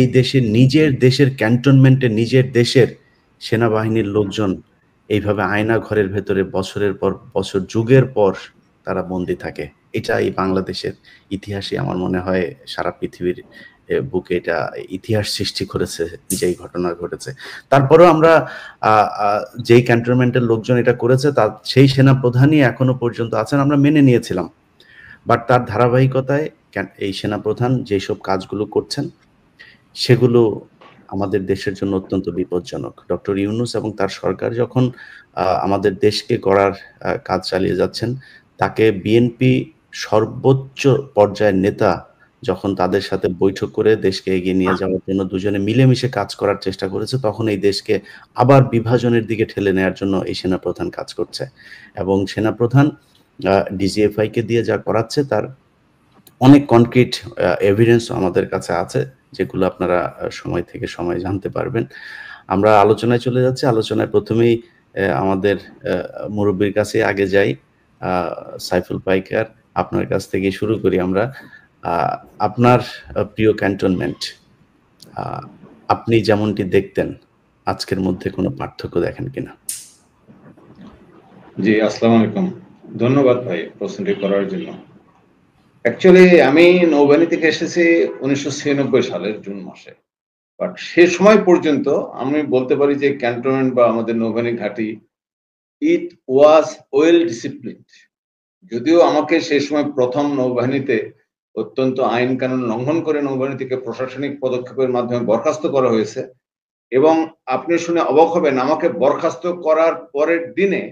এই দেশের নিজের দেশের ক্যান্টনমেন্টে নিজের দেশের সেনাবাহিনীর লোকজন এইভাবে আয়না ঘরের ভেতরে বছরের পর বছর, যুগের পর তারা বন্দী থাকে। এটা এই বাংলাদেশের ইতিহাসে আমার মনে হয় সারা পৃথিবীর বুকে এটা ইতিহাস সৃষ্টি করেছে, যেই ঘটনা ঘটেছে। তারপরেও আমরা যেই ক্যান্টনমেন্টের লোকজন এটা করেছে তার সেই সেনা প্রধানই এখনো পর্যন্ত আছেন, আমরা মেনে নিয়েছিলাম। বাট তার ধারাবাহিকতায় এই সেনাপ্রধান যেসব কাজগুলো করছেন সেগুলো আমাদের দেশের জন্য অত্যন্ত বিপজ্জনক। ডক্টর ইউনূস এবং তার সরকার যখন আমাদের দেশকে গড়ার কাজ চালিয়ে যাচ্ছেন, তাকে বিএনপি সর্বোচ্চ পর্যায়ের নেতা যখন তাদের সাথে বৈঠক করে দেশকে এগিয়ে নিয়ে যাওয়ার জন্য দুজনে মিলেমিশে কাজ করার চেষ্টা করেছে, তখন এই দেশকে আবার বিভাজনের দিকে ঠেলে নেওয়ার জন্য এই সেনাপ্রধান কাজ করছে। এবং সেনাপ্রধান ডিজিএফআইকে দিয়ে যা করাচ্ছে তার অনেক কনক্রিট এভিডেন্স আমাদের কাছে আছে, যেগুলো আপনারা সময় থেকে সময় জানতে পারবেন। আমরা আলোচনায় চলে যাচ্ছি। আলোচনায় প্রথমেই আমাদের মুরব্বীর কাছে আগে যাই। সাইফুল পাইকার, আপনার কাছ থেকে শুরু করি আমরা। আপনার প্রিয় ক্যান্টনমেন্ট, আপনি যেমনটি দেখতেন আজকের মধ্যে কোনো পার্থক্য দেখেন কিনা? জি, আসসালামু আলাইকুম। ধন্যবাদ ভাই প্রশ্নটি করার জন্য। অ্যাকচুয়ালি আমি নৌবাহিনী থেকে এসেছি 1996 সালের জুন মাসে। বাট সে সময় পর্যন্ত আমি বলতে পারি যে ক্যান্টনমেন্ট বা আমাদের নৌবাহিনী ঘাঁটি ইট ওয়াজ ওয়েল ডিসিপ্লিনড। যদিও আমাকে সেই সময় প্রথম নৌবাহিনীতে অত্যন্ত আইন কানুন লঙ্ঘন করে নৌবাহিনী থেকে প্রশাসনিক পদক্ষেপের মাধ্যমে বরখাস্ত করা হয়েছে, এবং আপনি শুনে অবাক হবেন, আমাকে বরখাস্ত করার পরের দিনে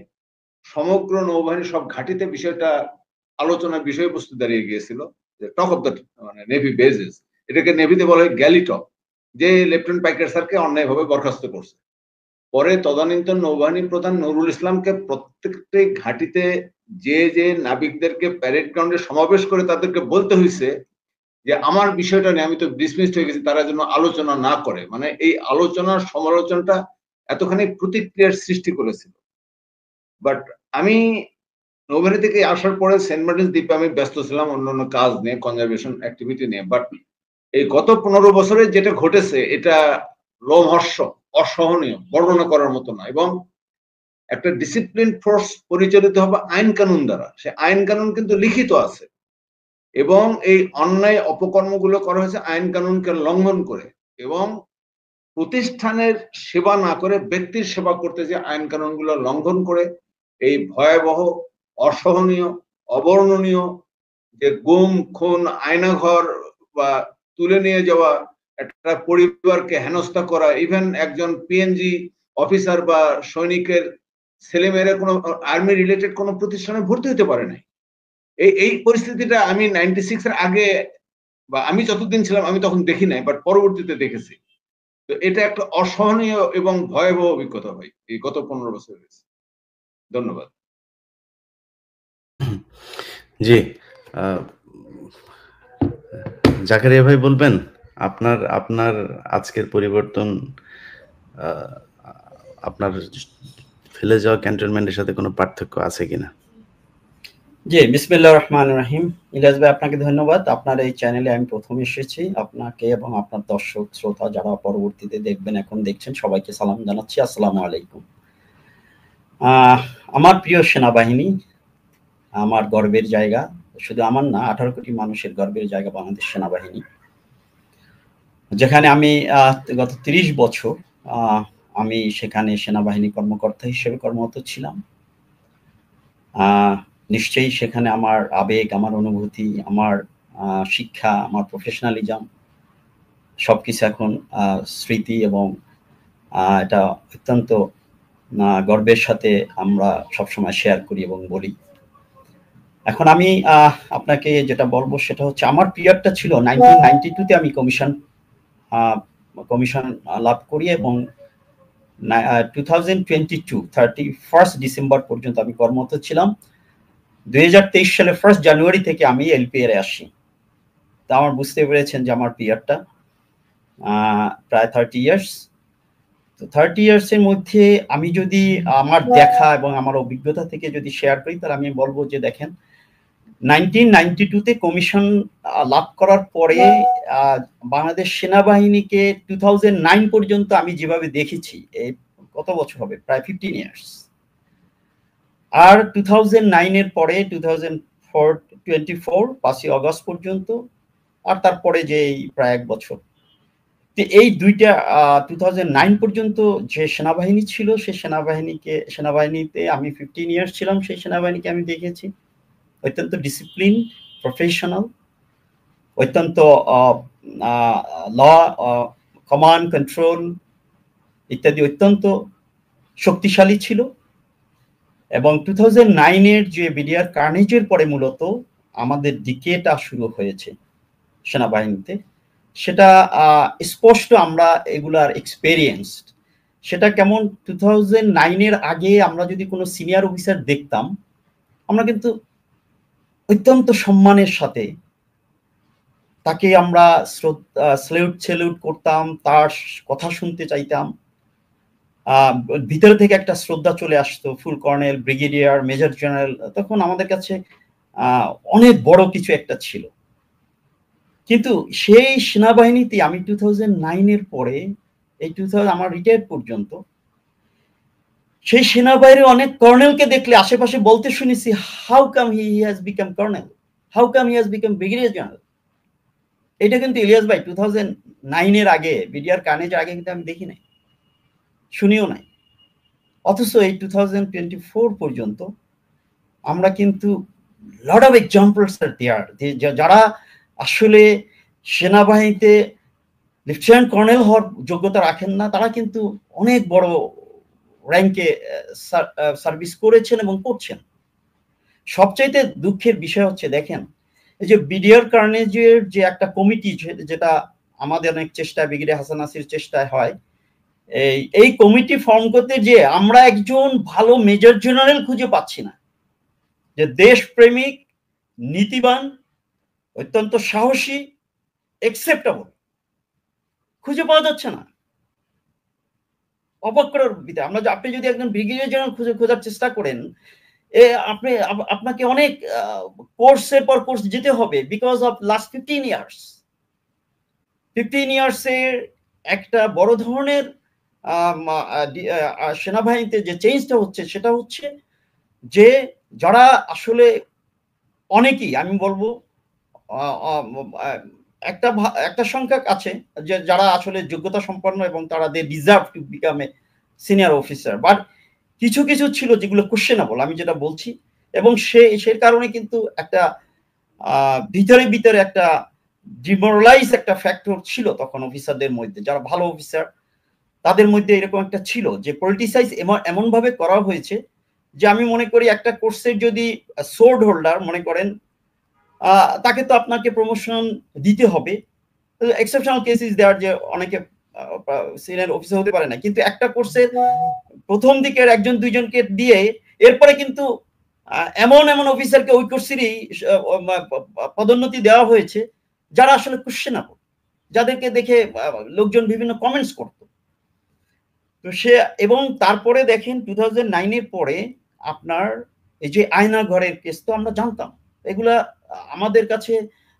সমগ্র নৌবাহিনীর সব ঘাঁটিতে বিষয়টা আলোচনার বিষয়বস্তু দাঁড়িয়ে গিয়েছিল। টক অফ দ্য মানে নেভি বেজেস, এটাকে নেভিতে বলা হয় গ্যালি টক, যে লেফটেন্যান্ট পাইকার স্যারকে অন্যায়ভাবে বরখাস্ত করছে। পরে তদানীন্তন নৌবাহিনী প্রধান নুরুল ইসলামকে প্রত্যেকটি ঘাঁটিতে যে নাবিকদেরকে প্যারেড গ্রাউন্ডে সমাবেশ করে তাদেরকে বলতে হয়েছে যে আমার বিষয়টা নিয়ে আমি তো ডিসমিসড হয়ে গেছি, তারা যেন আলোচনা না করে। মানে এই আলোচনার সমালোচনাটা এতখানি প্রতিক্রিয়ার সৃষ্টি করেছিল। বাট আমি নৌবাহিনী থেকে আসার পরে সেন্ট মার্টিনস দ্বীপে আমি ব্যস্ত ছিলাম অন্যান্য কাজ নিয়ে, কনজারভেশন অ্যাক্টিভিটি নিয়ে। বাট এই গত 15 বছরে যেটা ঘটেছে এটা লোমহর্ষক, অসহনীয়, বর্ণনা করার মতো না। এবং একটা ডিসিপ্লিন ফোর্স পরিচালিত হবে আইন কানুন দ্বারা, সে আইন কানুন কিন্তু লিখিত আছে, এবং এই অন্যায় অপকর্মগুলো করা হয়েছে আইন কানুনকে লঙ্ঘন করে, এবং প্রতিষ্ঠানের সেবা না করে ব্যক্তির সেবা করতে যে আইন কানুনগুলো লঙ্ঘন করে এই ভয়াবহ, অসহনীয়, অবর্ণনীয় যে গুম খুন, আয়নাঘর বা তুলে নিয়ে যাওয়া, একটা পরিবারকে হেনস্থা করা, ইভেন একজন পিএনজি অফিসার বা সৈনিকের ছেলেমেয়েরা কোনো আর্মি রিলেটেড কোনো প্রতিষ্ঠানে ভর্তি হতে পারে নাই। এই পরিস্থিতিটা আমি 96 এর আগে বা আমি যতদিন ছিলাম আমি তখন দেখি নাই, বাট পরবর্তীতে দেখেছি। তো এটা একটা অসহনীয় এবং ভয়াবহ অভিজ্ঞতা ভাই এই গত 15 বছর হয়েছে। ধন্যবাদ। জি, জাকারিয়া ভাই বলবেন আপনার আপনার আজকের পরিবর্তন, আপনার ফেলে যাওয়া ক্যান্টনমেন্টের সাথে কোনো পার্থক্য আছে কিনা? জি, বিসমিল্লাহির রহমানির রহিম। ইলিয়াস ভাই, আপনাকে ধন্যবাদ। আপনার এই চ্যানেলে আমি প্রথম এসেছি। আপনাকে এবং আপনার দর্শক শ্রোতা যারা পরবর্তীতে দেখবেন, এখন দেখছেন, সবাইকে সালাম জানাচ্ছি। আসসালামু আলাইকুম। আমার প্রিয় সেনাবাহিনী আমার গর্বের জায়গা, শুধু আমার না, 18 কোটি মানুষের গর্বের জায়গা বাংলাদেশ সেনাবাহিনী, যেখানে আমি গত 30 বছর আমি সেখানে সেনাবাহিনী কর্মকর্তা হিসেবে কর্মরত ছিলাম। নিশ্চয়ই সেখানে আমার আবেগ, আমার অনুভূতি, আমার শিক্ষা, আমার প্রফেশনালিজম সবকিছু এখন স্মৃতি, এবং এটা অত্যন্ত গর্বের সাথে আমরা সবসময় শেয়ার করি এবং বলি। এখন আমি আপনাকে যেটা বলবো সেটা হচ্ছে, আমার পিরিয়ডটা ছিল 1992-তে আমি কমিশন লাভ করি, এবং 2022 31 ডিসেম্বর পর্যন্ত আমি কর্মরত ছিলাম। 2023 সালে 1 জানুয়ারি থেকে আমি এলপিআর আসি। তা আমার বুঝতে পেরেছেন যে আমার পিরিয়ডটা প্রায় 30 ইয়ার্স। তো 30 ইয়ার্সের মধ্যে আমি যদি আমার দেখা এবং আমার অভিজ্ঞতা থেকে যদি শেয়ার করি, তাহলে আমি বলবো যে দেখেন, 1992 তে কমিশন লাভ করার পরে বাংলাদেশ সেনাবাহিনীকে 2009 পর্যন্ত আমি যেভাবে দেখেছি, কত বছর হবে, প্রায় 15 ইয়ার্স। আর 2009 এর পরে 2024 5ই অগস্ট পর্যন্ত, আর তারপরে যে প্রায় 1 বছর, এই দুইটা 2009 পর্যন্ত যে সেনাবাহিনী ছিল, সেই সেনাবাহিনীতে আমি 15 ইয়ার্স ছিলাম। সেই সেনাবাহিনীকে আমি দেখেছি অত্যন্ত ডিসিপ্লিন, প্রফেশনাল, অত্যন্ত ল, কমান্ড, কন্ট্রোল ইত্যাদি অত্যন্ত শক্তিশালী ছিল। এবং 2009 এর যে বিডিআর কার্নেজের পরে মূলত আমাদের ডিকেটা শুরু হয়েছে সেনাবাহিনীতে, সেটা স্পষ্ট আমরা এগুলার এক্সপেরিয়েন্সড। সেটা কেমন, 2009 এর আগে আমরা যদি কোনো সিনিয়র অফিসার দেখতাম, আমরা কিন্তু অত্যন্ত সম্মানের সাথে তাকে আমরা স্যালুট করতাম, তার কথা শুনতে চাইতাম, ভিতর থেকে একটা শ্রদ্ধা চলে আসতো। ফুল কর্নেল, ব্রিগেডিয়ার, মেজর জেনারেল, তখন আমাদের কাছে অনেক বড় কিছু একটা ছিল। কিন্তু সেই সেনাবাহিনীতে আমি 2009 এর পরে এই 2000 আমার রিটায়ার পর্যন্ত সেই সেনাবাহিনীর অনেক কর্নেলকে দেখলে আশেপাশে বলতে শুনেছি, how come he has become colonel, how come he has become brigadier general. এটা কিন্তু ইলিয়াস ভাই 2009 এর আগে, বিডিআর কার্নেজের আগে কিন্তু আমি দেখি নাই, শুনিও নাই। অথচ এই 2024 পর্যন্ত আমরা কিন্তু লট অফ এক্সাম্পলস আর দেয়ার, যারা আসলে সেনাবাহিনীতে লেফটেন্যান্ট কর্নেল হওয়ার যোগ্যতা রাখেন না, তারা কিন্তু অনেক বড় র্যাঙ্কে সার্ভিস করেছেন এবং করছেন। সবচাইতে দুঃখের বিষয় হচ্ছে, দেখেন এই যে বিডিআর কার্নেজের যে একটা কমিটি, যেটা আমাদের অনেক চেষ্টা, ব্রিগেডিয়ার হাসান নাসির চেষ্টায় হয়, এই কমিটি ফর্ম করতে যে আমরা একজন ভালো মেজর জেনারেল খুঁজে পাচ্ছি না, যে দেশপ্রেমিক, নীতিবান, অত্যন্ত সাহসী, একসেপ্টেবল, খুঁজে পাওয়া যাচ্ছে না। অবাক করার বিধা। আপনি যদি একজন ব্রিগেডিয়ার জেনারেল খোঁজার চেষ্টা করেন, আপনাকে অনেক কোর্সের পর কোর্স যেতে হবে, বিকজ অফ লাস্ট 15 ইয়ার্স। 15 ইয়ার্সের একটা বড় ধরনের সেনাবাহিনীতে যে চেঞ্জটা হচ্ছে, সেটা হচ্ছে যে যারা আসলে অনেকেই, আমি বলবো একটা সংখ্যা আছে যে যারা আসলে যোগ্যতা সম্পন্ন এবং তারা they deserve to become a senior officer, but কিছু কিছু ছিল যেগুলো কোশ্চেনেবল, আমি যেটা বলছি। এবং সেই কারণে কিন্তু একটা ভিতরে একটা ডিমোরালাইজ একটা ফ্যাক্টর ছিল তখন অফিসারদের মধ্যে, যারা ভালো অফিসার তাদের মধ্যে এরকম একটা ছিল যে পলিটিসাইজ এমন ভাবে করা হয়েছে যে আমি মনে করি একটা কোর্সের যদি সোর্ড হোল্ডার মনে করেন, তাকে তো আপনাকে প্রমোশন দিতে হবে। এক্সেপশনাল কেস ইজ দেয়ার, যে অনেকে সিনিয়র অফিসার হতে পারে না, কিন্তু একটা কোর্সের প্রথম দিকের একজন দুইজনকে দিয়ে এরপরে কিন্তু এমন অফিসারকে ওই কোর্সেরই পদোন্নতি দেওয়া হয়েছে যারা আসলে কোশ্চেনেবল, যাদেরকে দেখে লোকজন বিভিন্ন কমেন্টস করতো। তো এবং তারপরে দেখেন 2009 এর পরে আপনার এই যে আয়না ঘরের কেস, তো আমরা জানতাম এগুলা, আমাদের কাছে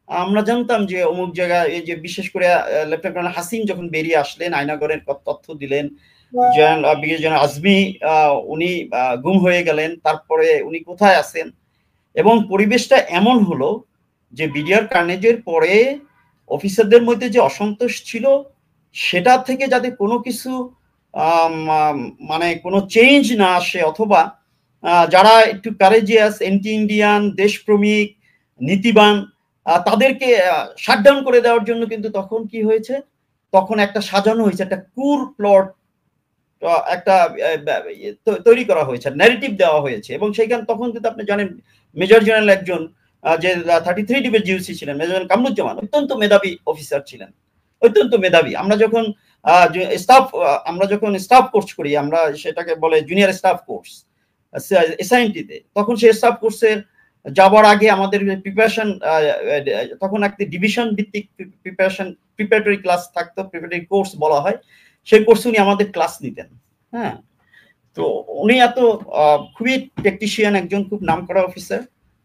আমরা জানতাম যে অমুক জায়গায়, এই যে বিশেষ করে লেফটেন্যান্ট কর্নেল হাসিন যখন বেরিয়ে আসলেন, আয়নাঘরের তথ্য দিলেন, ব্রিগেডিয়ার আজমি উনি গুম হয়ে গেলেন, তারপরে উনি কোথায় আছেন। এবং পরিবেশটা এমন হলো যে বিডিআর কার্নেজের পরে অফিসারদের মধ্যে যে অসন্তোষ ছিল, সেটা থেকে যাতে কোনো কিছু মানে কোনো চেঞ্জ না আসে, অথবা যারা একটু কারেজিয়াস, অ্যান্টি ইন্ডিয়ান, দেশপ্রেমিক, নীতিবান, তাদেরকে শাটডাউন করে দেওয়ার জন্য কিন্তু তখন কি হয়েছে, তখন একটা সাজানো হয়েছে, একটা কুর প্লট একটা তৈরি করা হয়েছে, ন্যারেটিভ দেওয়া হয়েছে। এবং সেইখানে তখন কিন্তু আপনি জানেন মেজর জেনারেল একজন যে 33 ডিভিশন জিওসি ছিলেন, মেজর জেনারেল কামরুজ্জামান, অত্যন্ত মেধাবী অফিসার ছিলেন, অত্যন্ত মেধাবী। আমরা যখন স্টাফ কোর্স করি, আমরা সেটাকে বলে জুনিয়র স্টাফ কোর্স এসআইএনটিতে, তখন সেই স্টাফ কোর্সের যাবার আগে আমাদের প্রিপারেশন, তখন একটা ডিভিশন ভিত্তিক প্রিপারেটরি ক্লাস থাকতো, প্রিপারেটরি কোর্স বলা হয়, সেই কোর্সে উনি আমাদের ক্লাস নিতেন। হ্যাঁ, তো উনি এত খুবই টেকনিশিয়ান, একজন খুব নামকরা অফিসার।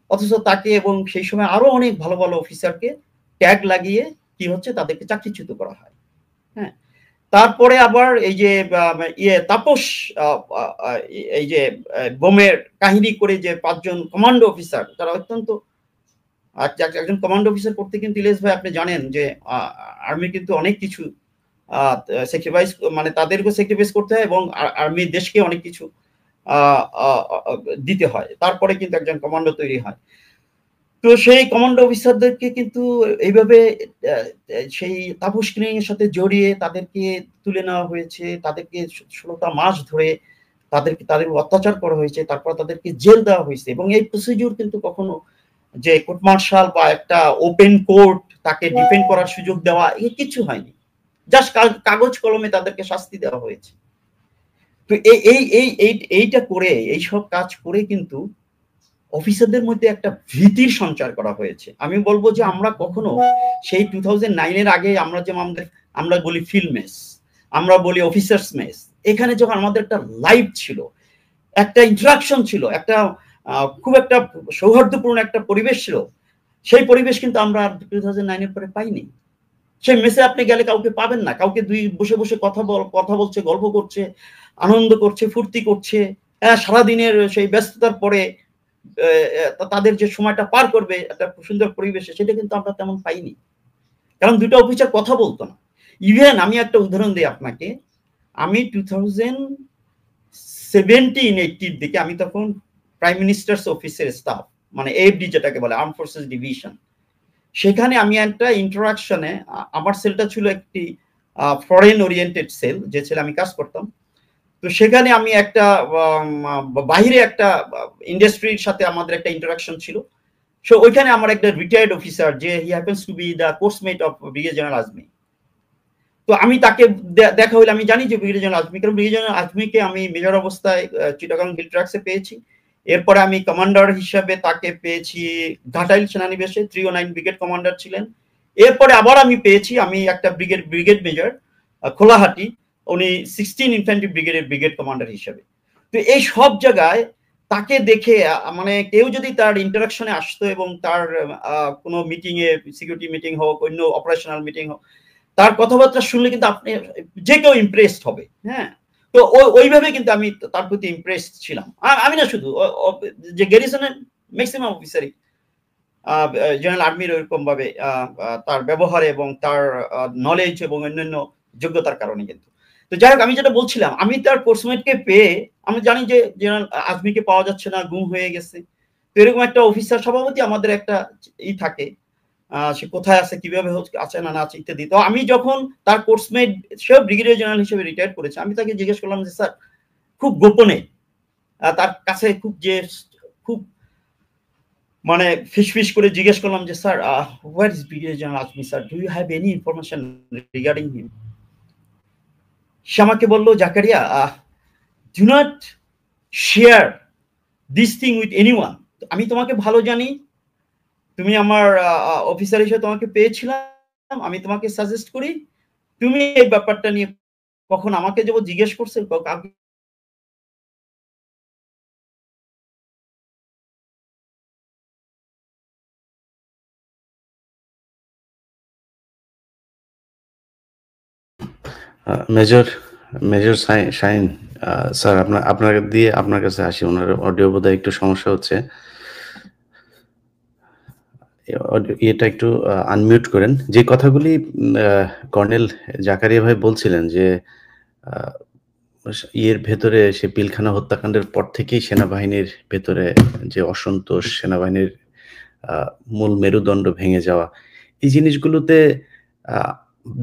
অথচ তাকে এবং সেই সময় আরো অনেক ভালো ভালো অফিসারকে ট্যাগ লাগিয়ে কি হচ্ছে তাদেরকে চাকরিচ্যুত করা হয়। হ্যাঁ, তারপরে আবার এই যে তাপস এই যে বোমের কাহিনী করে যে 5 জন কমান্ডো অফিসার, তারা অত্যন্ত একজন কমান্ডো অফিসার করতে কিন্তু ইলিয়াস ভাই আপনি জানেন যে আর্মি কিন্তু অনেক কিছু স্যাক্রিফাইস, মানে তাদেরকে স্যাক্রিফাইস করতে হয় এবং আর্মি দেশকে অনেক কিছু দিতে হয়, তারপরে কিন্তু একজন কমান্ডো তৈরি হয়। তো সেই কমান্ডো অফিসারদেরকে কিন্তু এইভাবে সেই তাপস কিলিং এর সাথে জড়িয়ে তাদেরকে তুলে নেওয়া হয়েছে, তাদেরকে 16টা মাস ধরে তাদের অত্যাচার করা হয়েছে, তারপর তাদেরকে জেল দেওয়া হয়েছে। এবং এই প্রসিডিউর কিন্তু কখনো যে কোর্ট মার্শাল বা একটা ওপেন কোর্ট তাকে ডিফেন্ড করার সুযোগ দেওয়া, এই কিছু হয়নি, জাস্ট কাগজ কলমে তাদেরকে শাস্তি দেওয়া হয়েছে। তো এইটা করে, এইসব কাজ করে কিন্তু অফিসারদের মধ্যে একটা ভীতির সঞ্চার করা হয়েছে। আমি বলবো যে আমরা কখনো সেই 2009 এর আগে আমরা বলি ফিল্ড মেস, আমরা বলি অফিসার্স মেস, এখানে যখন আমাদের একটা লাইফ ছিল, একটা ইন্টারাকশন ছিল, একটা খুব একটা সৌহার্দ্যপূর্ণ একটা পরিবেশ ছিল, সেই পরিবেশ কিন্তু আমরা 2009 এর পরে পাইনি। সেই মেসে আপনি গেলে কাউকে পাবেন না, কাউকে বসে বসে কথা বলছে, গল্প করছে, আনন্দ করছে, ফুর্তি করছে, সারাদিনের সেই ব্যস্ততার পরে তাদের যে সময়টা পার করবে একটা সুন্দর পরিবেশে, সেটা কিন্তু আমরা তেমন পাইনি, কারণ দুটো অফিসার কথা বলতো না। ইভেন আমি একটা উদাহরণ দিই আপনাকে, আমি 2017-18 দিকে আমি তখন প্রাইম মিনিস্টার্স অফিসের স্টাফ, মানে এএফডি যেটাকে বলে, আর্ম ফোর্সেস ডিভিশন, সেখানে আমি একটা ইন্টারাকশনে, আমার সেলটা ছিল একটি ফরেন ওরিয়েন্টেড সেল, যে সেল আমি কাজ করতাম। তো সেখানে আমি একটা বাইরে একটা ইন্ডাস্ট্রির সাথে আমাদের একটা ইন্টারাকশন ছিল। সো ওইখানে আমার একটা রিটায়ার্ড অফিসার, যে he happens to be the coursemate of brigadier general Azmi. তো আমি তাকে দেখা হইলে, আমি জানি যে ব্রিগেডিয়ার জেনারেল আজমি, কারণ ব্রিগেডিয়ার জেনারেল আজমিকে আমি মেজর অবস্থায় চিটাগাং হিল ট্রাক্সে পেয়েছি। এরপরে আমি কমান্ডার হিসাবে তাকে পেয়েছি ঘাটাইল সেনানিবাসে, 309 ব্রিগেড কমান্ডার ছিলেন। এরপরে আবার আমি পেয়েছি, আমি একটা ব্রিগেড মেজর খোলাহাটি, উনি 16 ইনফ্যান্ট্রি ব্রিগেডের ব্রিগেড কমান্ডার হিসাবে। তো এই সব জায়গায় তাকে দেখে, মানে কেউ যদি তার ইন্টারাকশনে আসতো এবং তার কোনো মিটিং এ, সিকিউরিটি মিটিং হোক, অন্য অপারেশনাল মিটিং হোক, তার কথাবার্তা শুনলে কিন্তু আপনি যে কেউ ইমপ্রেসড হবে। হ্যাঁ, তো ওইভাবে কিন্তু আমি তার প্রতি ইমপ্রেসড ছিলাম। আমি না শুধু, যে গ্যারিসনের ম্যাক্সিমাম অফিসারই জেনারেল আর্মির ওইরকম ভাবে তার ব্যবহারে এবং তার নলেজ এবং অন্যান্য যোগ্যতার কারণে। কিন্তু তো যাই হোক, আমি যেটা বলছিলাম, আমি তার কোর্সমেটকে পেয়ে, আমি জানি যে জেনারেল আজমিকে পাওয়া যাচ্ছে না, গুম হয়ে গেছে। তো এরকম একটা অফিসার সভাপতি আমাদের একটা থাকে, সে কোথায় আছে, কিভাবে আছে না আছে ইত্যাদি। তো আমি যখন তার কোর্সমেট, সেও ব্রিগেডিয়ার জেনারেল হিসেবে রিটায়ার করেছে, আমি তাকে জিজ্ঞেস করলাম যে স্যার, খুব গোপনে তার কাছে খুব মানে ফিসফিস করে জিজ্ঞেস করলাম যে sir, what is brigadier general Azmi sir, do you have any information regarding him? সে আমাকে বললো, Zakaria, do not share this thing with anyone. আমি তোমাকে ভালো জানি, তুমি আমার অফিসার হিসেবে তোমাকে পেয়েছিলাম, আমি তোমাকে সাজেস্ট করি, তুমি এই ব্যাপারটা নিয়ে কখন আমাকে যখন জিজ্ঞেস করছে, মেজর শাহিন স্যার, আপনার কাছে আসি। ওনার অডিও বোধহয় একটু সমস্যা হচ্ছে, এটা একটু আনমিউট করেন। যে কথাগুলি কর্নেল জাকারিয়া ভাই বলছিলেন, যে ইয়ের ভেতরে, সে পিলখানা হত্যাকাণ্ডের পর থেকেই সেনাবাহিনীর ভেতরে যে অসন্তোষ, সেনাবাহিনীর মূল মেরুদণ্ড ভেঙে যাওয়া, এই জিনিসগুলোতে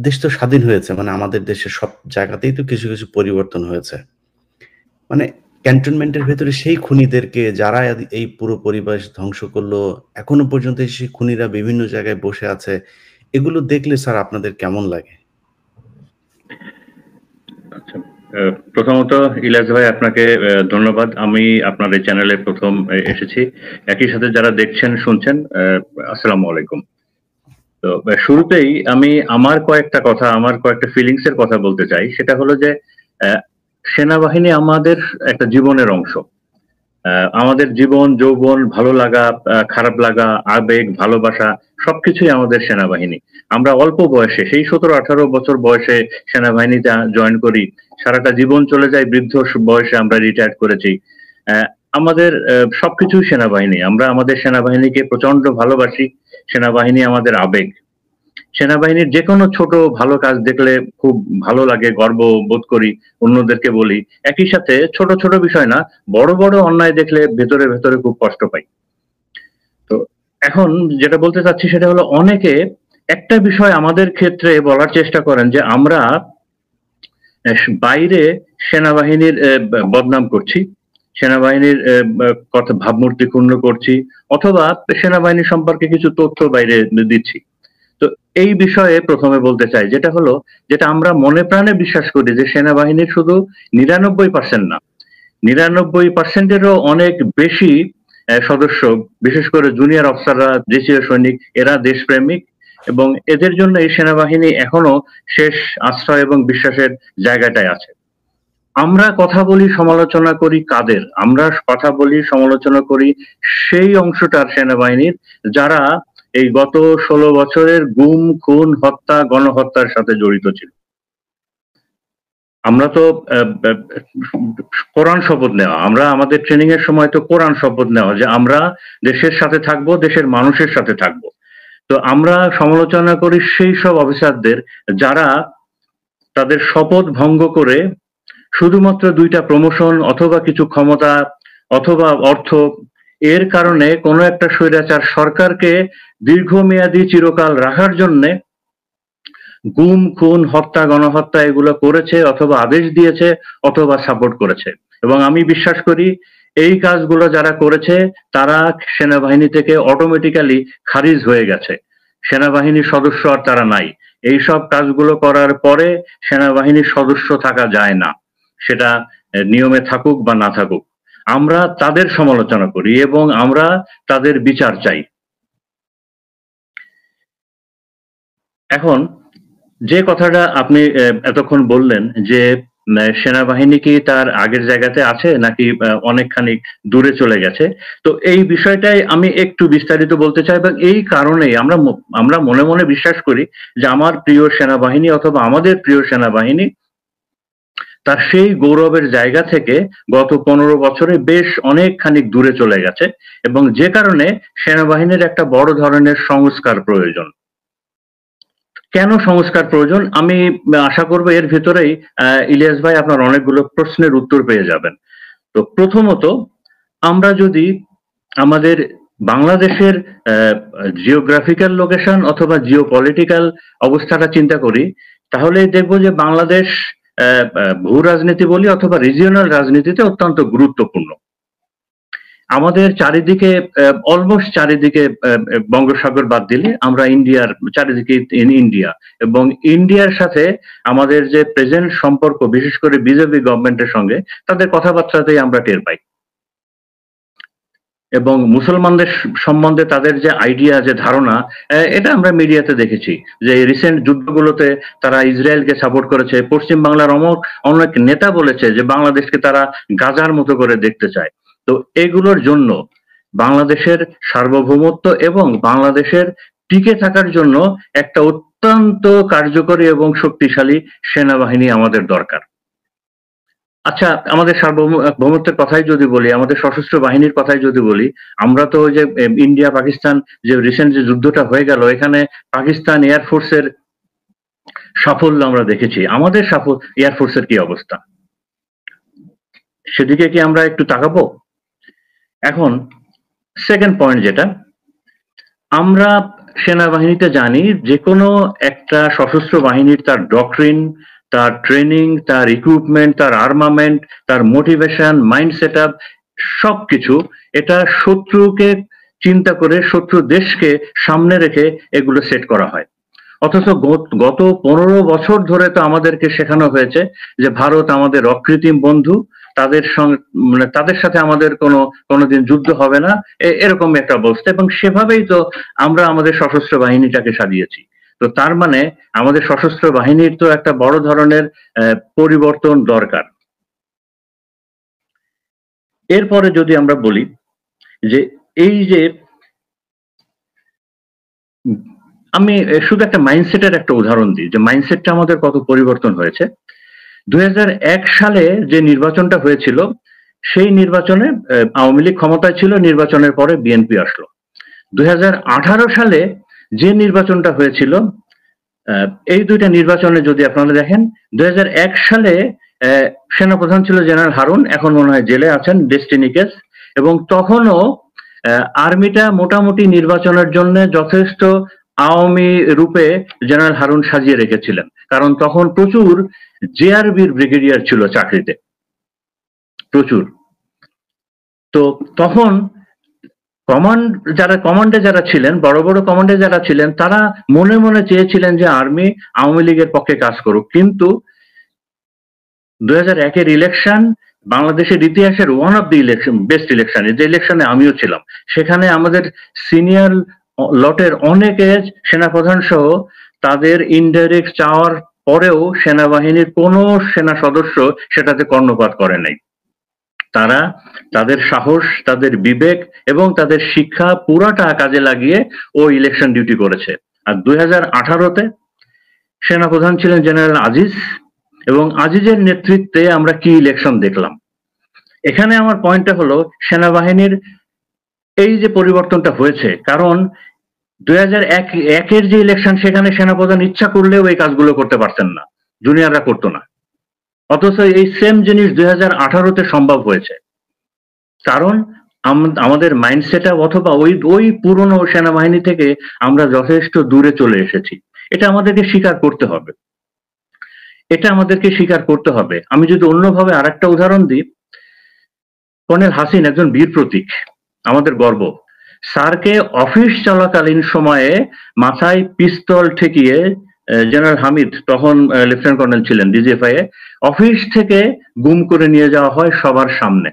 দেশ তো স্বাধীন হয়েছে, মানে আমাদের দেশের সব জায়গাতেই তো কিছু কিছু পরিবর্তন হয়েছে। মানে ক্যান্টনমেন্টের ভেতরে সেই খুনিদেরকে, যারা এই পুরো পরিবেশ ধ্বংস করলো, এখনো পর্যন্ত সেই খুনিরা বিভিন্ন জায়গায় বসে আছে, এগুলো দেখলে স্যার আপনাদের কেমন লাগে? আচ্ছা, প্রথমত ইলিয়াস ভাই, আপনাকে ধন্যবাদ। আমি আপনার এই চ্যানেলে প্রথম এসেছি, একই সাথে যারা দেখছেন শুনছেন, আসসালামু আলাইকুম। তো শুরুতেই আমি আমার কয়েকটা ফিলিংস এর কথা বলতে চাই। সেটা হলো যে সেনাবাহিনী আমাদের একটা জীবনের অংশ। আমাদের জীবন যৌবন, ভালো লাগা, খারাপ লাগা, আবেগ, ভালোবাসা সবকিছুই আমাদের সেনাবাহিনী। আমরা অল্প বয়সে, সেই 17-18 বছর বয়সে সেনাবাহিনীতে জয়েন করি, সারাটা জীবন চলে যায়, বৃদ্ধ বয়সে আমরা রিটায়ার করেছি। আমাদের সবকিছুই সেনাবাহিনী। আমরা আমাদের সেনাবাহিনীকে প্রচন্ড ভালোবাসি। সেনাবাহিনী আমাদের আবেগ। সেনাবাহিনীর যে কোনো ছোট ভালো কাজ দেখলে খুব ভালো লাগে, গর্ব বোধ করি, অন্যদেরকে বলি। একই সাথে ছোট ছোট বিষয় না, বড় বড় অন্যায় দেখলে ভেতরে ভেতরে খুব কষ্ট পাই। তো এখন যেটা বলতে চাচ্ছি সেটা হলো, অনেকে একটা বিষয় আমাদের ক্ষেত্রে বলার চেষ্টা করেন যে আমরা বাইরে সেনাবাহিনীর বদনাম করছি, সেনাবাহিনীর কথা ভাবমূর্তি ক্ষুণ্ণ করছি, অথবা সেনাবাহিনী সম্পর্কে কিছু তথ্য বাইরে দিচ্ছি। তো এই বিষয়ে প্রথমে বলতে চাই, যেটা হলো, যেটা আমরা মনে প্রাণে বিশ্বাস করি যে সেনাবাহিনীর শুধু 99% না, 99%-এরও অনেক বেশি সদস্য, বিশেষ করে জুনিয়র অফিসাররা, দেশীয় সৈনিক, এরা দেশপ্রেমিক, এবং এদের জন্য এই সেনাবাহিনী এখনো শেষ আশ্রয় এবং বিশ্বাসের জায়গাটায় আছে। আমরা কথা বলি, সমালোচনা করি কাদের? আমরা কথা বলি, সমালোচনা করি সেই অংশটার সেনাবাহিনীর যারা এই গত 16 বছরের গুম, খুন, হত্যা, গণহত্যার সাথে জড়িত ছিল। আমরা তো কোরআন শপথ নেওয়া, আমরা আমাদের ট্রেনিং এর সময় তো কোরআন শপথ নেওয়া যে আমরা দেশের সাথে থাকবো, দেশের মানুষের সাথে থাকবো। তো আমরা সমালোচনা করি সেই সব অফিসারদের যারা তাদের শপথ ভঙ্গ করে শুধুমাত্র 2টা প্রমোশন অথবা কিছু ক্ষমতা অথবা অর্থ, এর কারণে কোনো একটা স্বৈরাচার সরকারকে দীর্ঘমেয়াদী চিরকাল রাখার জন্যে গুম, খুন, হত্যা, গণহত্যা এগুলো করেছে, অথবা আদেশ দিয়েছে, অথবা সাপোর্ট করেছে। এবং আমি বিশ্বাস করি এই কাজগুলো যারা করেছে তারা সেনাবাহিনী থেকে অটোমেটিক্যালি খারিজ হয়ে গেছে, সেনাবাহিনীর সদস্য আর তারা নাই। এই সব কাজগুলো করার পরে সেনাবাহিনীর সদস্য থাকা যায় না, সেটা নিয়মে থাকুক বা না থাকুক। আমরা তাদের সমালোচনা করি এবং আমরা তাদের বিচার চাই। এখন যে কথাটা আপনি এতক্ষণ বললেন যে সেনাবাহিনী কি তার আগের জায়গাতে আছে নাকি অনেকখানি দূরে চলে গেছে, তো এই বিষয়টাই আমি একটু বিস্তারিত বলতে চাই। এবং এই কারণেই আমরা মনে মনে বিশ্বাস করি যে আমার প্রিয় সেনাবাহিনী অথবা আমাদের প্রিয় সেনাবাহিনী তার সেই গৌরবের জায়গা থেকে গত 15 বছরে বেশ অনেকখানি দূরে চলে গেছে, এবং যে কারণে সেনাবাহিনীর একটা বড় ধরনের সংস্কার প্রয়োজন। কেন সংস্কার প্রয়োজন? আমি আশা করব এর ভিতরেই ইলিয়াস ভাই আপনার অনেকগুলো প্রশ্নের উত্তর পেয়ে যাবেন। তো প্রথমত, আমরা যদি আমাদের বাংলাদেশের জিওগ্রাফিক্যাল লোকেশন অথবা জিওপলিটিক্যাল অবস্থাটা চিন্তা করি, তাহলে দেখব যে বাংলাদেশ ভূ রাজনীতি বলি অথবা রিজিওনাল রাজনীতিতে অত্যন্ত গুরুত্বপূর্ণ। আমাদের চারিদিকে অলমোস্ট চারিদিকে বঙ্গোপসাগর বাদ দিলে আমরা ইন্ডিয়ার চারিদিকে ইন্ডিয়া, এবং ইন্ডিয়ার সাথে আমাদের যে প্রেজেন্ট সম্পর্ক, বিশেষ করে বিজেপি গভর্নমেন্টের সঙ্গে, তাদের কথাবার্তাতেই আমরা টের পাই। এবং মুসলমানদের সম্বন্ধে তাদের যে আইডিয়া, যে ধারণা, এটা আমরা মিডিয়াতে দেখেছি যে রিসেন্ট যুদ্ধগুলোতে তারা ইসরায়েলকে সাপোর্ট করেছে। পশ্চিম বাংলার অনেক নেতা বলেছে যে বাংলাদেশকে তারা গাজার মতো করে দেখতে চায়। তো এগুলোর জন্য বাংলাদেশের সার্বভৌমত্ব এবং বাংলাদেশের টিকে থাকার জন্য একটা অত্যন্ত কার্যকরী এবং শক্তিশালী সেনাবাহিনী আমাদের দরকার। আচ্ছা, আমাদের সার্বভৌমত্বের কথাই যদি বলি, আমাদের সশস্ত্র বাহিনীর কথাই যদি বলি, আমরা তো যে ইন্ডিয়া পাকিস্তান যে রিসেন্ট যে যুদ্ধটা হয়ে গেল, এখানে পাকিস্তান এয়ারফোর্সের সাফল্য আমরা দেখেছি। আমাদের এয়ারফোর্সের কি অবস্থা, সেদিকে কি আমরা একটু তাকাবো? এখন সেকেন্ড পয়েন্ট, যেটা আমরা সেনাবাহিনীতে জানি, যে কোনো একটা সশস্ত্র বাহিনীর তার ডক্ট্রিন, তার ট্রেনিং, তার ইকুইপমেন্ট, তার আর্মামেন্ট, তার মোটিভেশন, মাইন্ড সেট আপ, সবকিছু এটা শত্রুকে চিন্তা করে, শত্রু দেশকে সামনে রেখে এগুলো সেট করা হয়। অথচ গত 15 বছর ধরে তো আমাদেরকে শেখানো হয়েছে যে ভারত আমাদের অকৃত্রিম বন্ধু, তাদের সঙ্গে মানে তাদের সাথে আমাদের কোনোদিন যুদ্ধ হবে না, এরকম একটা অবস্থা। এবং সেভাবেই তো আমরা আমাদের সশস্ত্র বাহিনীটাকে সাজিয়েছি। তো তার মানে আমাদের সশস্ত্র বাহিনীর তো একটা বড় ধরনের পরিবর্তন দরকার। এরপরে যদি আমরা বলি যে এই যে আমি শুধু একটা মাইন্ডসেটের একটা উদাহরণ দিই যে মাইন্ডসেটটা আমাদের কত পরিবর্তন হয়েছে। 2001 সালে যে নির্বাচনটা হয়েছিল সেই নির্বাচনে আওয়ামী লীগ ক্ষমতায় ছিল, নির্বাচনের পরে বিএনপি আসলো। 2018 সালে যে নির্বাচনটা হয়েছিল, এই দুইটা নির্বাচনে যদি আপনারা দেখেন, 2001 সালে সেনাপ্রধান ছিল জেনারেল হারুন, এখন মনে হয় জেলে আছেন, ডেস্টিনি কেস, এবং তখনও আর্মিটা মোটামুটি নির্বাচনের জন্য যথেষ্ট আওয়ামী রূপে জেনারেল হারুন সাজিয়ে রেখেছিলেন, কারণ তখন প্রচুর জেআরবির ব্রিগেডিয়ার ছিল চাকরিতে, প্রচুর। তো তখন কমান্ডে যারা ছিলেন, বড় বড় কমান্ডে যারা ছিলেন, তারা মনে মনে চেয়েছিলেন যে আর্মি আওয়ামী লীগের পক্ষে কাজ করুক। কিন্তু 2001-এর ইলেকশন বাংলাদেশের ইতিহাসের one of the election, best election, যে ইলেকশনে আমিও ছিলাম, সেখানে আমাদের সিনিয়র লটের অনেকে সেনাপ্রধান সহ তাদের ইনডাইরেক্ট চাওয়ার পরেও সেনাবাহিনীর কোনো সেনা সদস্য সেটাতে কর্ণপাত করে নাই। তারা তাদের সাহস, তাদের বিবেক এবং তাদের শিক্ষা পুরাটা কাজে লাগিয়ে ও ইলেকশন ডিউটি করেছে। আর 2018-তে সেনাপ্রধান ছিলেন জেনারেল আজিজ, এবং আজিজের নেতৃত্বে আমরা কি ইলেকশন দেখলাম। এখানে আমার পয়েন্টটা হলো সেনাবাহিনীর এই যে পরিবর্তনটা হয়েছে, কারণ 2001-এর যে ইলেকশন, সেখানে সেনাপ্রধান ইচ্ছা করলেও এই কাজগুলো করতে পারতেন না, জুনিয়ররা করতো না। অথচ এই সেম জিনিস 2018-তে সম্ভব হয়েছে, কারণ আমাদের মাইন্ডসেট অথবা ওই পুরনো সেনাবাহিনী থেকে আমরা যথেষ্ট দূরে চলে এসেছি। এটা আমাদেরকে স্বীকার করতে হবে, এটা আমাদেরকে স্বীকার করতে হবে। আমি যদি অন্যভাবে আরেকটা উদাহরণ দিই, কর্নেল হাসিন একজন বীর প্রতীক, আমাদের গর্ব। স্যারকে অফিস চলাকালীন সময়ে মাথায় পিস্তল ঠেকিয়ে জেনারেল হামিদ, তখন লেফটেন্যান্ট কর্নেল ছিলেন ডিজিএফআই এ, অফিস থেকে গুম করে নিয়ে যাওয়া হয় সবার সামনে।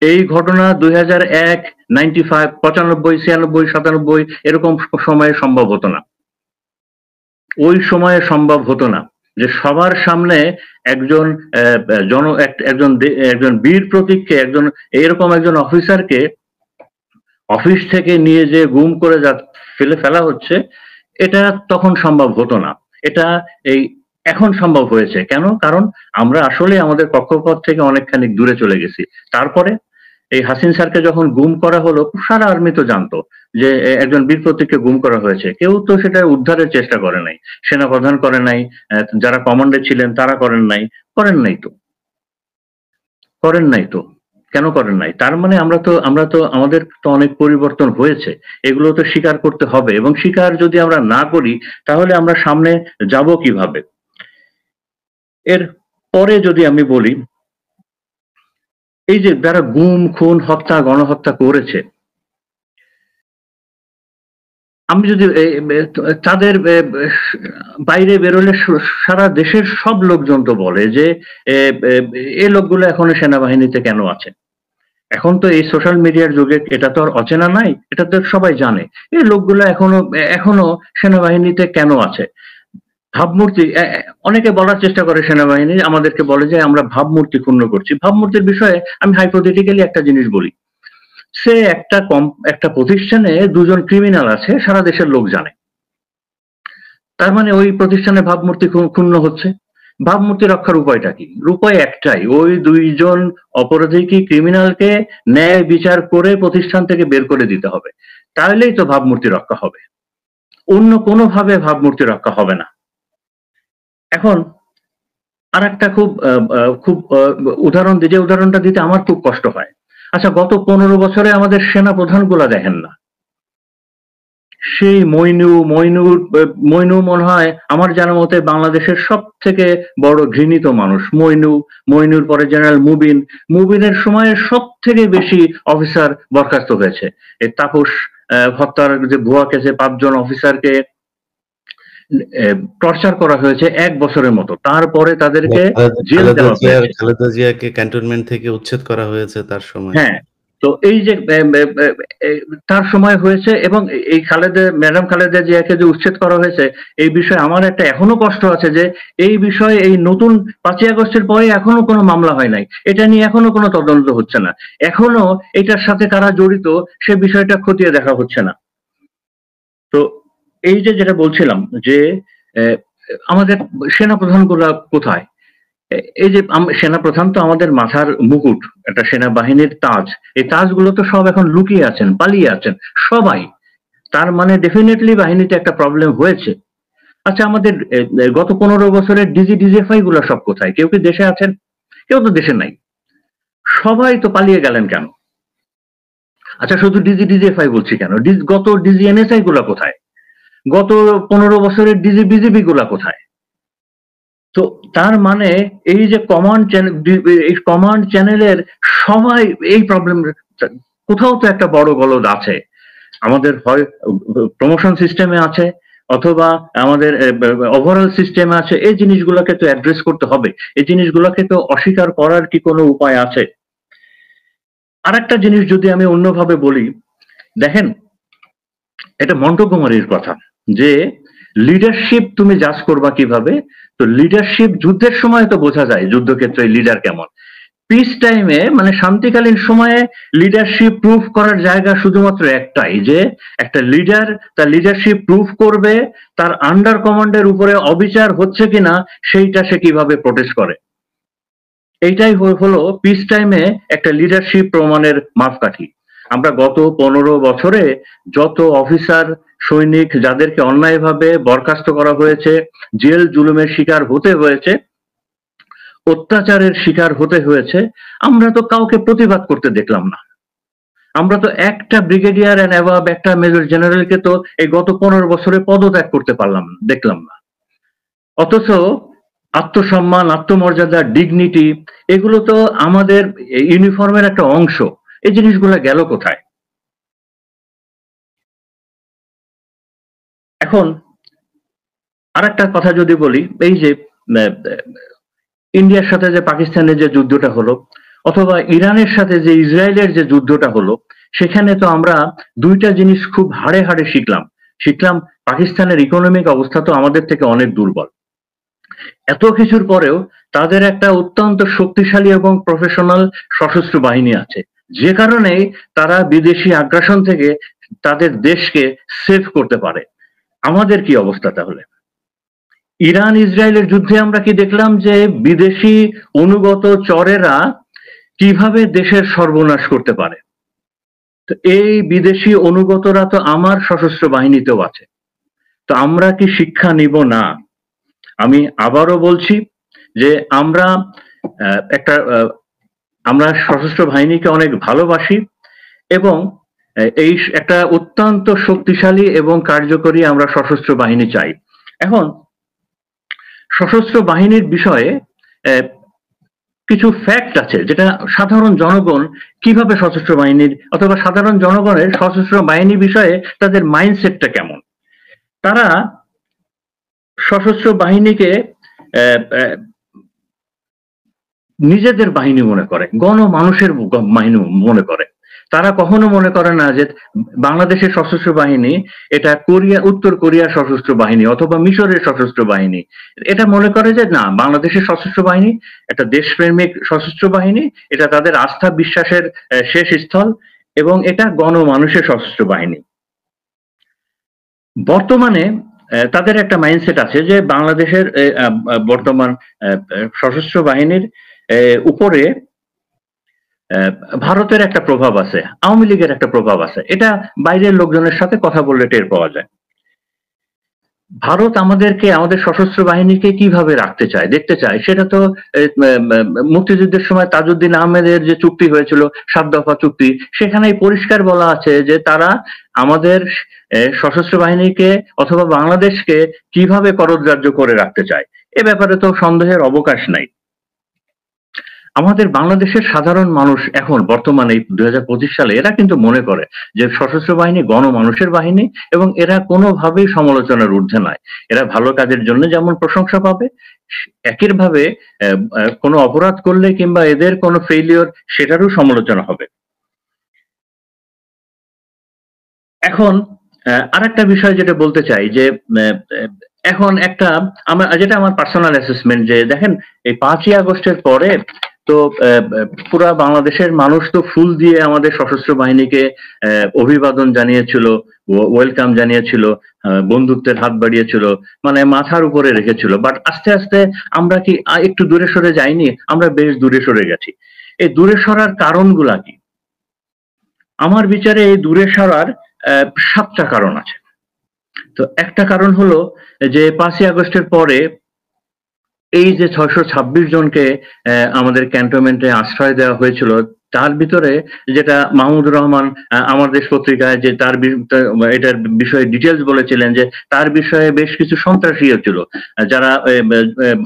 এই ঘটনা 2001, 95, 95, 96, 97 এরকম সময়ে সম্ভব হতো না। ওই সময়ে সম্ভব হতো না যে সবার সামনে একজন বীর প্রতীককে, এরকম একজন অফিসারকে অফিস থেকে নিয়ে যে গুম করে ফেলা হচ্ছে, এটা তখন সম্ভব হতো না। এটা এখন সম্ভব হয়েছে। কেন? কারণ আমরা আসলে আমাদের কক্ষপথ থেকে অনেকখানি দূরে চলে গেছি। তারপরে এই হাসিন স্যারকে যখন গুম করা হলো, সারা আর্মি তো জানতো যে একজন বীর প্রতীককে গুম করা হয়েছে, কেউ তো সেটা উদ্ধারের চেষ্টা করে নাই, সেনাপ্রধান করে নাই, যারা কমান্ডে ছিলেন তারা করেন নাই তো। কেন করেন নাই? তার মানে আমরা তো আমাদের তো অনেক পরিবর্তন হয়েছে, এগুলো তো স্বীকার করতে হবে, এবং স্বীকার যদি আমরা না করি তাহলে আমরা সামনে যাব কিভাবে? এর পরে যদি আমি বলি, এই যে যারা গুম, খুন, হত্যা, গণহত্যা করেছে, আমি যদি তাদের বাইরে বেরোলে সারা দেশের সব লোকজন তো বলে যে এই লোকগুলো এখনো সেনাবাহিনীতে কেন আছে। এখন তো এই সোশ্যাল মিডিয়ার যুগে এটা তো আর অচেনা নাই, এটা তো সবাই জানে। এই লোকগুলো এখনো সেনাবাহিনীতে কেন আছে? ভাবমূর্তি, অনেকে বলার চেষ্টা করে সেনাবাহিনী, আমাদেরকে বলে যে আমরা ভাবমূর্তি ক্ষুণ্ণ করছি। ভাবমূর্তির বিষয়ে আমি হাইপোথেটিক্যালি একটা জিনিস বলি, সে একটা প্রতিষ্ঠানে দুজন ক্রিমিনাল আছে, সারা দেশের লোক জানে, তার মানে ওই প্রতিষ্ঠানে ভাবমূর্তি ক্ষুণ্ণ হচ্ছে। ভাবমূর্তি রক্ষার উপায়টা কি? উপায় একটাই, ওই দুইজন অপরাধীকে, ক্রিমিনালকে ন্যায় বিচার করে প্রতিষ্ঠান থেকে বের করে দিতে হবে, তাহলেই তো ভাবমূর্তি রক্ষা হবে, অন্য কোনোভাবে ভাবমূর্তি রক্ষা হবে না। এখন আর একটা খুব উদাহরণ দিই, যে উদাহরণটা দিতে আমার খুব কষ্ট হয়। আচ্ছা, গত 15 বছরে আমাদের সেনা প্রধানগুলা দেখেন না, সেই মইনু মনে হয় আমার জানা মতে বাংলাদেশের সব থেকে বড় ঘৃণিত মানুষ। মইনুর পরে জেনারেল মুবিনের সময়ে সব থেকে বেশি অফিসার বরখাস্ত হয়েছে। এই তাপস হত্যার যে ভুয়া কেসে 5 জন অফিসারকে টর্চার করা হয়েছে 1 বছরের মতো, তারপরে তাদেরকে জেল দেওয়া হয়েছে। খালেদা জিয়াকে ক্যান্টনমেন্ট থেকে উচ্ছেদ করা হয়েছে তার সময়। হ্যাঁ, তো এই যে তার সময় হয়েছে, এবং এই ম্যাডাম খালেদা জিয়াকে যে উচ্ছেদ করা হয়েছে, এই বিষয়ে আমার একটা এখনো কষ্ট আছে যে এই বিষয়ে এই নতুন 5ই আগস্টের পরে এখনো কোনো মামলা হয় নাই, এটা নিয়ে এখনো কোনো তদন্ত হচ্ছে না, এখনো এটার সাথে কারা জড়িত সে বিষয়টা খতিয়ে দেখা হচ্ছে না। তো এই যে যেটা বলছিলাম যে আমাদের সেনাপ্রধানগুলা কোথায়? এই যে সেনাপ্রধান তো আমাদের মাথার মুকুট, একটা সেনাবাহিনীর তাজ, এই তাজগুলো তো সব এখন লুকিয়ে আছেন, পালিয়ে আছেন সবাই। তার মানে ডেফিনেটলি বাহিনীতে একটা প্রবলেম হয়েছে। আচ্ছা, আমাদের গত 15 বছরের ডিজিএফআই গুলো সব কোথায়? কেউ কি দেশে আছেন? কেউ তো দেশে নাই, সবাই তো পালিয়ে গেলেন কেন? আচ্ছা, শুধু ডিজিএফআই বলছি কেন, গত ডিজিএনএসআই গুলা কোথায়? গত 15 বছরের বিজেপি গুলা কোথায়? তো তার মানে এই যে কমান্ড চ্যানেলের সবাই এই প্রবলেম, কোথাও তো একটা বড় গলদ আছে। আমাদের হয় প্রমোশন সিস্টেমে আছে, অথবা আমাদের ওভারঅল সিস্টেমে আছে। এই জিনিসগুলোকে তো অ্যাড্রেস করতে হবে, এই জিনিসগুলোকে তো অস্বীকার করার কি কোনো উপায় আছে? আর একটা জিনিস যদি আমি অন্যভাবে বলি, দেখেন, এটা মন্টগোমারির কথা যে লিডারশিপ তুমি জাজ করবা কিভাবে? তো লিডারশিপ যুদ্ধের সময় তো বোঝা যায় যুদ্ধক্ষেত্রে লিডার কেমন। পিস টাইমে, মানে শান্তিকালীন সময়ে লিডারশিপ প্রুফ করার জায়গা শুধুমাত্র একটাই, যে একটা লিডার তার লিডারশিপ প্রুফ করবে তার আন্ডার কমান্ডের উপরে অবিচার হচ্ছে কিনা সেইটা সে কিভাবে প্রোটেস্ট করে। এইটাই হলো পিস টাইমে একটা লিডারশিপ প্রমাণের মাপকাঠি। আমরা গত 15 বছরে যত অফিসার সৈনিক যাদেরকে অন্যায়ভাবে বরখাস্ত করা হয়েছে, জেল জুলুমের শিকার হতে হয়েছে, অত্যাচারের শিকার হতে হয়েছে, আমরা তো কাউকে প্রতিবাদ করতে দেখলাম না। আমরা তো একটা ব্রিগেডিয়ার এন্ড অ্যাবাব, একটা মেজর জেনারেলকে তো এই গত 15 বছরে পদত্যাগ করতে দেখলাম না। অথচ আত্মসম্মান, আত্মমর্যাদা, ডিগনিটি, এগুলো তো আমাদের ইউনিফর্মের একটা অংশ। এই জিনিসগুলো গেল কোথায়? এখন আর একটা কথা যদি বলি, এই যে ইন্ডিয়ার সাথে যে পাকিস্তানের যে যুদ্ধটা হলো, অথবা ইরানের সাথে যে ইসরায়েলের যে যুদ্ধটা হলো, সেখানে তো আমরা দুইটা জিনিস খুব হাড়ে হাড়ে শিখলাম। পাকিস্তানের ইকোনমিক অবস্থা তো আমাদের থেকে অনেক দুর্বল। এত কিছুর পরেও তাদের একটা অত্যন্ত শক্তিশালী এবং প্রফেশনাল সশস্ত্র বাহিনী আছে, যে কারণে তারা বিদেশি আগ্রাসন থেকে তাদের দেশকে সেভ করতে পারে। আমাদের কি অবস্থা তাহলে? ইরান ইসরায়েলের যুদ্ধে আমরা কি দেখলাম? যে বিদেশি অনুগত চরেরা কিভাবে দেশের সর্বনাশ করতে পারে। তো এই বিদেশি অনুগতরা তো আমার সশস্ত্র বাহিনীতেও আছে। তো আমরা কি শিক্ষা নিব না? আমি আবারও বলছি যে আমরা সশস্ত্র বাহিনীকে অনেক ভালোবাসি, এবং এই একটা অত্যন্ত শক্তিশালী এবং কার্যকরী আমরা সশস্ত্র বাহিনী চাই। এখন সশস্ত্র বাহিনীর বিষয়ে কিছু ফ্যাক্ট আছে, যেটা সাধারণ জনগণ কিভাবে সশস্ত্র বাহিনীর, অথবা সাধারণ জনগণের সশস্ত্র বাহিনী বিষয়ে তাদের মাইন্ডসেটটা কেমন। তারা সশস্ত্র বাহিনীকে নিজেদের বাহিনী মনে করে, গণমানুষের বাহিনী মনে করে। তারা কখনো মনে করে না যে বাংলাদেশের সশস্ত্র বাহিনী এটা উত্তর কোরিয়ার সশস্ত্র বাহিনী অথবা মিশরের সশস্ত্র বাহিনী। এটা মনে করে যে না, বাংলাদেশের সশস্ত্র বাহিনী একটা দেশপ্রেমিক সশস্ত্র বাহিনী, এটা তাদের আস্থা বিশ্বাসের শেষ স্থল, এবং এটা গণমানুষের সশস্ত্র বাহিনী। বর্তমানে তাদের একটা মাইন্ডসেট আছে যে বাংলাদেশের বর্তমান সশস্ত্র বাহিনীর উপরে ভারতের একটা প্রভাব আছে, আওয়ামী লীগের একটা প্রভাব আছে। এটা বাইরের লোকজনের সাথে কথা বললে টের পাওয়া যায়। ভারত আমাদের সশস্ত্র বাহিনীকে কিভাবে রাখতে চায়, দেখতে চায়, সেটা তো মুক্তিযুদ্ধের সময় তাজউদ্দিন আহমেদের যে চুক্তি হয়েছিল, 7 দফা চুক্তি, সেখানেই পরিষ্কার বলা আছে যে তারা আমাদের সশস্ত্র বাহিনীকে অথবা বাংলাদেশকে কিভাবে করদরাজ্য করে রাখতে চায়। এ ব্যাপারে তো সন্দেহের অবকাশ নাই। আমাদের বাংলাদেশের সাধারণ মানুষ এখন বর্তমানে 2025 সালে এরা কিন্তু মনে করে যে সশস্ত্র বাহিনী গণমানুষের বাহিনী, এবং এরা কোনোভাবেই সমালোচনার ঊর্ধ্বে নয়। এরা ভালো কাজের জন্য যেমন প্রশংসা পাবে, একইভাবে কোনো অপরাধ করলে কিংবা এদের কোনো ফেইলিওর, সেটারও সমালোচনা হবে। এখন আরেকটা বিষয় যেটা বলতে চাই যে এখন একটা যেটা আমার পার্সোনাল অ্যাসেসমেন্ট, যে দেখেন এই 5ই আগস্টের পরে তো পুরা বাংলাদেশের মানুষ তো ফুল দিয়ে আমাদের সশস্ত্র বাহিনীকে অভিবাদন জানিয়েছিল, ওয়েলকাম জানিয়েছিল, বন্ধুত্বের হাত বাড়িয়েছিল, মানে মাথার উপরে রেখেছিল। বাট আস্তে আস্তে আমরা কি একটু দূরে সরে যাইনি? আমরা বেশ দূরে সরে গেছি। এই দূরে সরার কারণগুলা কি? আমার বিচারে এই দূরে সরার 7টা কারণ আছে। তো একটা কারণ হলো যে 5ই আগস্টের পরে এই যে 626 জনকে আমাদের ক্যান্টনমেন্টে আশ্রয় দেওয়া হয়েছিল, তার ভিতরে যেটা মাহমুদুর রহমান আমার দেশ পত্রিকায় যে তার এটার বিষয়ে ডিটেলস বলেছিলেন যে তার বিষয়ে বেশ কিছু সন্ত্রাসীও ছিল যারা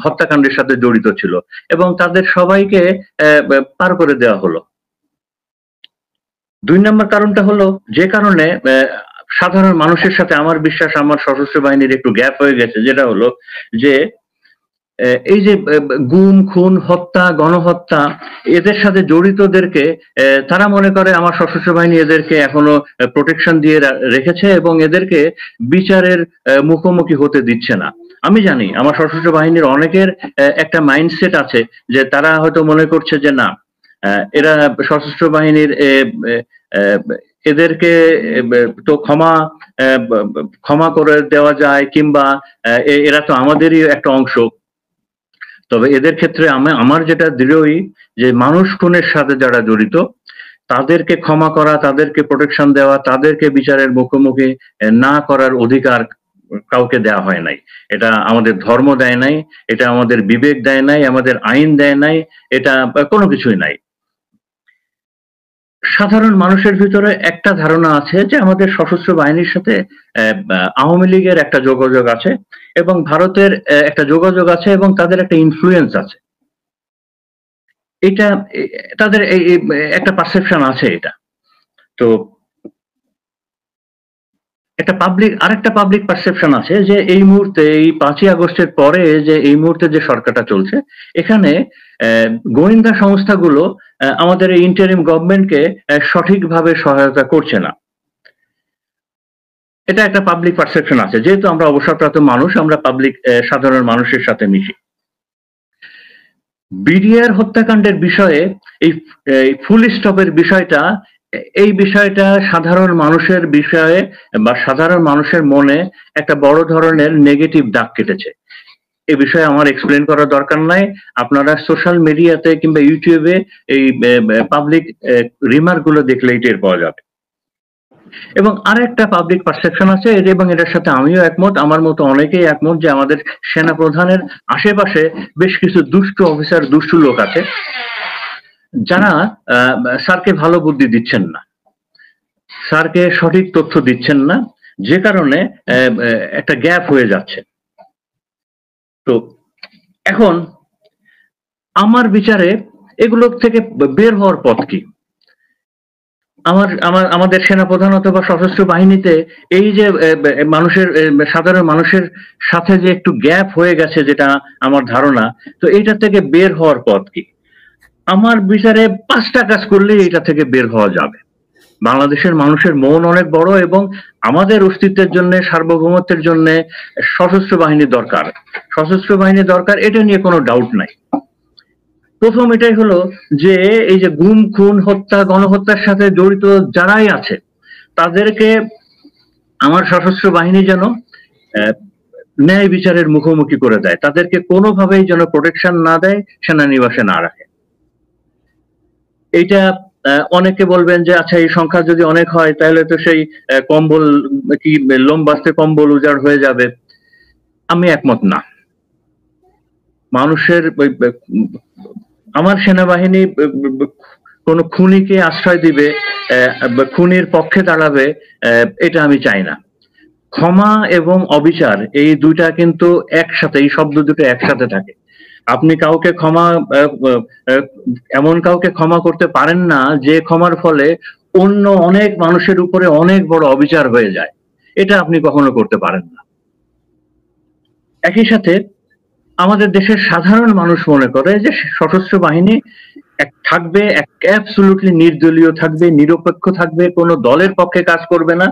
হত্যাকাণ্ডের সাথে জড়িত ছিল, এবং তাদের সবাইকে পার করে দেওয়া হলো। 2 নম্বর কারণটা হলো যে কারণে সাধারণ মানুষের সাথে আমার বিশ্বাস আমার সশস্ত্র বাহিনীর একটু গ্যাপ হয়ে গেছে, যেটা হলো যে এই যে গুম খুন হত্যা গণহত্যা এদের সাথে জড়িতদেরকে তারা মনে করে আমার সশস্ত্র বাহিনী এদেরকে এখনো প্রোটেকশন দিয়ে রেখেছে এবং এদেরকে বিচারের মুখোমুখি হতে দিচ্ছে না। আমি জানি আমার সশস্ত্র বাহিনীর অনেকের একটা মাইন্ডসেট আছে যে তারা হয়তো মনে করছে যে না, এরা সশস্ত্র বাহিনীর এদেরকে তো ক্ষমা করে দেওয়া যায়, কিংবা এরা তো আমাদেরই একটা অংশ। তবে এদের ক্ষেত্রে আমার যেটা দৃঢ়ই যে মানুষ খুনের সাথে যারা জড়িত তাদেরকে ক্ষমা করা, তাদেরকে প্রোটেকশন দেওয়া, তাদেরকে বিচারের মুখোমুখি না করার অধিকার কাউকে দেওয়া হয় নাই। এটা আমাদের ধর্ম দেয় নাই, এটা আমাদের বিবেক দেয় নাই, আমাদের আইন দেয় নাই, এটা কোনো কিছুই নাই। সাধারণ মানুষের ভিতরে একটা ধারণা আছে যে আমাদের সশস্ত্র বাহিনীর সাথে আওয়ামী লীগের একটা যোগাযোগ আছে এবং ভারতের একটা যোগাযোগ আছে এবং তাদের একটা ইনফ্লুয়েন্স আছে। এটা তাদের একটা পারসেপশন আছে। এটা তো আরেকটা পাবলিক পারসেপশন আছে যে এই মুহূর্তে এই 5ই আগস্টের পরে যে এই মুহূর্তে যে সরকারটা চলছে এখানে গোয়েন্দা সংস্থাগুলো আমাদের এই ইন্টারিম গভর্নমেন্টকে সঠিকভাবে সহায়তা করছে না। এটা একটা পাবলিক পারসেপশন আছে, যেহেতু আমরা অবসরপ্রাপ্ত মানুষ, আমরা সাধারণ মানুষের সাথে মিশি। বিডিআর হত্যাকাণ্ডের বিষয়ে এই ফুল স্টপের বিষয়টা, এই বিষয়টা সাধারণ মানুষের বিষয়ে বা সাধারণ মানুষের মনে একটা বড় ধরনের নেগেটিভ দাগ কেটেছে। এই বিষয়ে আমার এক্সপ্লেন করার দরকার নাই, আপনারা সোশ্যাল মিডিয়াতে কিংবা ইউটিউবে এই পাবলিক রিমার্ক গুলো দেখলেই টের পাওয়া যাবে। এবং আরেকটা পাবলিক পারসেপশন আছে এবং এটার সাথে আমিও একমত, আমার মতো অনেকেই একমত, যে আমাদের সেনা প্রধানের আশেপাশে বেশ কিছু দুষ্ট অফিসার, দুষ্ট লোক আছে যারা স্যারকে ভালো বুদ্ধি দিচ্ছেন না, স্যারকে সঠিক তথ্য দিচ্ছেন না, যে কারণে একটা গ্যাপ হয়ে যাচ্ছে। তো এখন আমার বিচারে এগুলো থেকে বের হওয়ার পথ কি? আমাদের সেনাপ্রধান অথবা সশস্ত্র বাহিনীতে এই যে সাধারণ মানুষের সাথে যে একটু গ্যাপ হয়ে গেছে, যেটা আমার ধারণা, তো এইটা থেকে বের হওয়ার পথ কি? আমার বিচারে 5টা কাজ করলে এটা থেকে বের হওয়া যাবে। বাংলাদেশের মানুষের মন অনেক বড় এবং আমাদের অস্তিত্বের জন্য, সার্বভৌমত্বের জন্য সশস্ত্র বাহিনী দরকার, সশস্ত্র বাহিনী দরকার, এটা নিয়ে কোনো ডাউট নাই। প্রথম এটাই হলো যে এই যে গুম খুন হত্যা গণহত্যার সাথে জড়িত যারাই আছে তাদেরকে আমার সশস্ত্র বাহিনী যেন ন্যায় বিচারের মুখোমুখি করে দেয়, তাদেরকে কোনোভাবেই যেন প্রোটেকশন না দেয়, সেনানিবাসে না রাখে। এইটা অনেকে বলবেন যে আচ্ছা এই সংখ্যা যদি অনেক হয় তাহলে তো সেই কম্বল কি লোম বাঁচতে কম্বল উজাড় হয়ে যাবে। আমি একমত না। মানুষের আমার সেনাবাহিনী কোন খুনিকে আশ্রয় দিবে, খুনির পক্ষে দাঁড়াবে, এটা আমি চাই না। ক্ষমা এবং অবিচার এই দুইটা কিন্তু একসাথে, এই শব্দ দুটো একসাথে থাকে। আপনি কাউকে এমন কাউকে ক্ষমা করতে পারেন না যে ক্ষমার ফলে অন্য অনেক মানুষের উপরে অনেক বড় অবিচার হয়ে যায়, এটা আপনি কখনো করতে পারেন না। একই সাথে আমাদের দেশের সাধারণ মানুষ মনে করে যে সশস্ত্র বাহিনী থাকবে অ্যাবসলিউটলি নির্দলীয় থাকবে, নিরপেক্ষ থাকবে, কোনো দলের পক্ষে কাজ করবে না,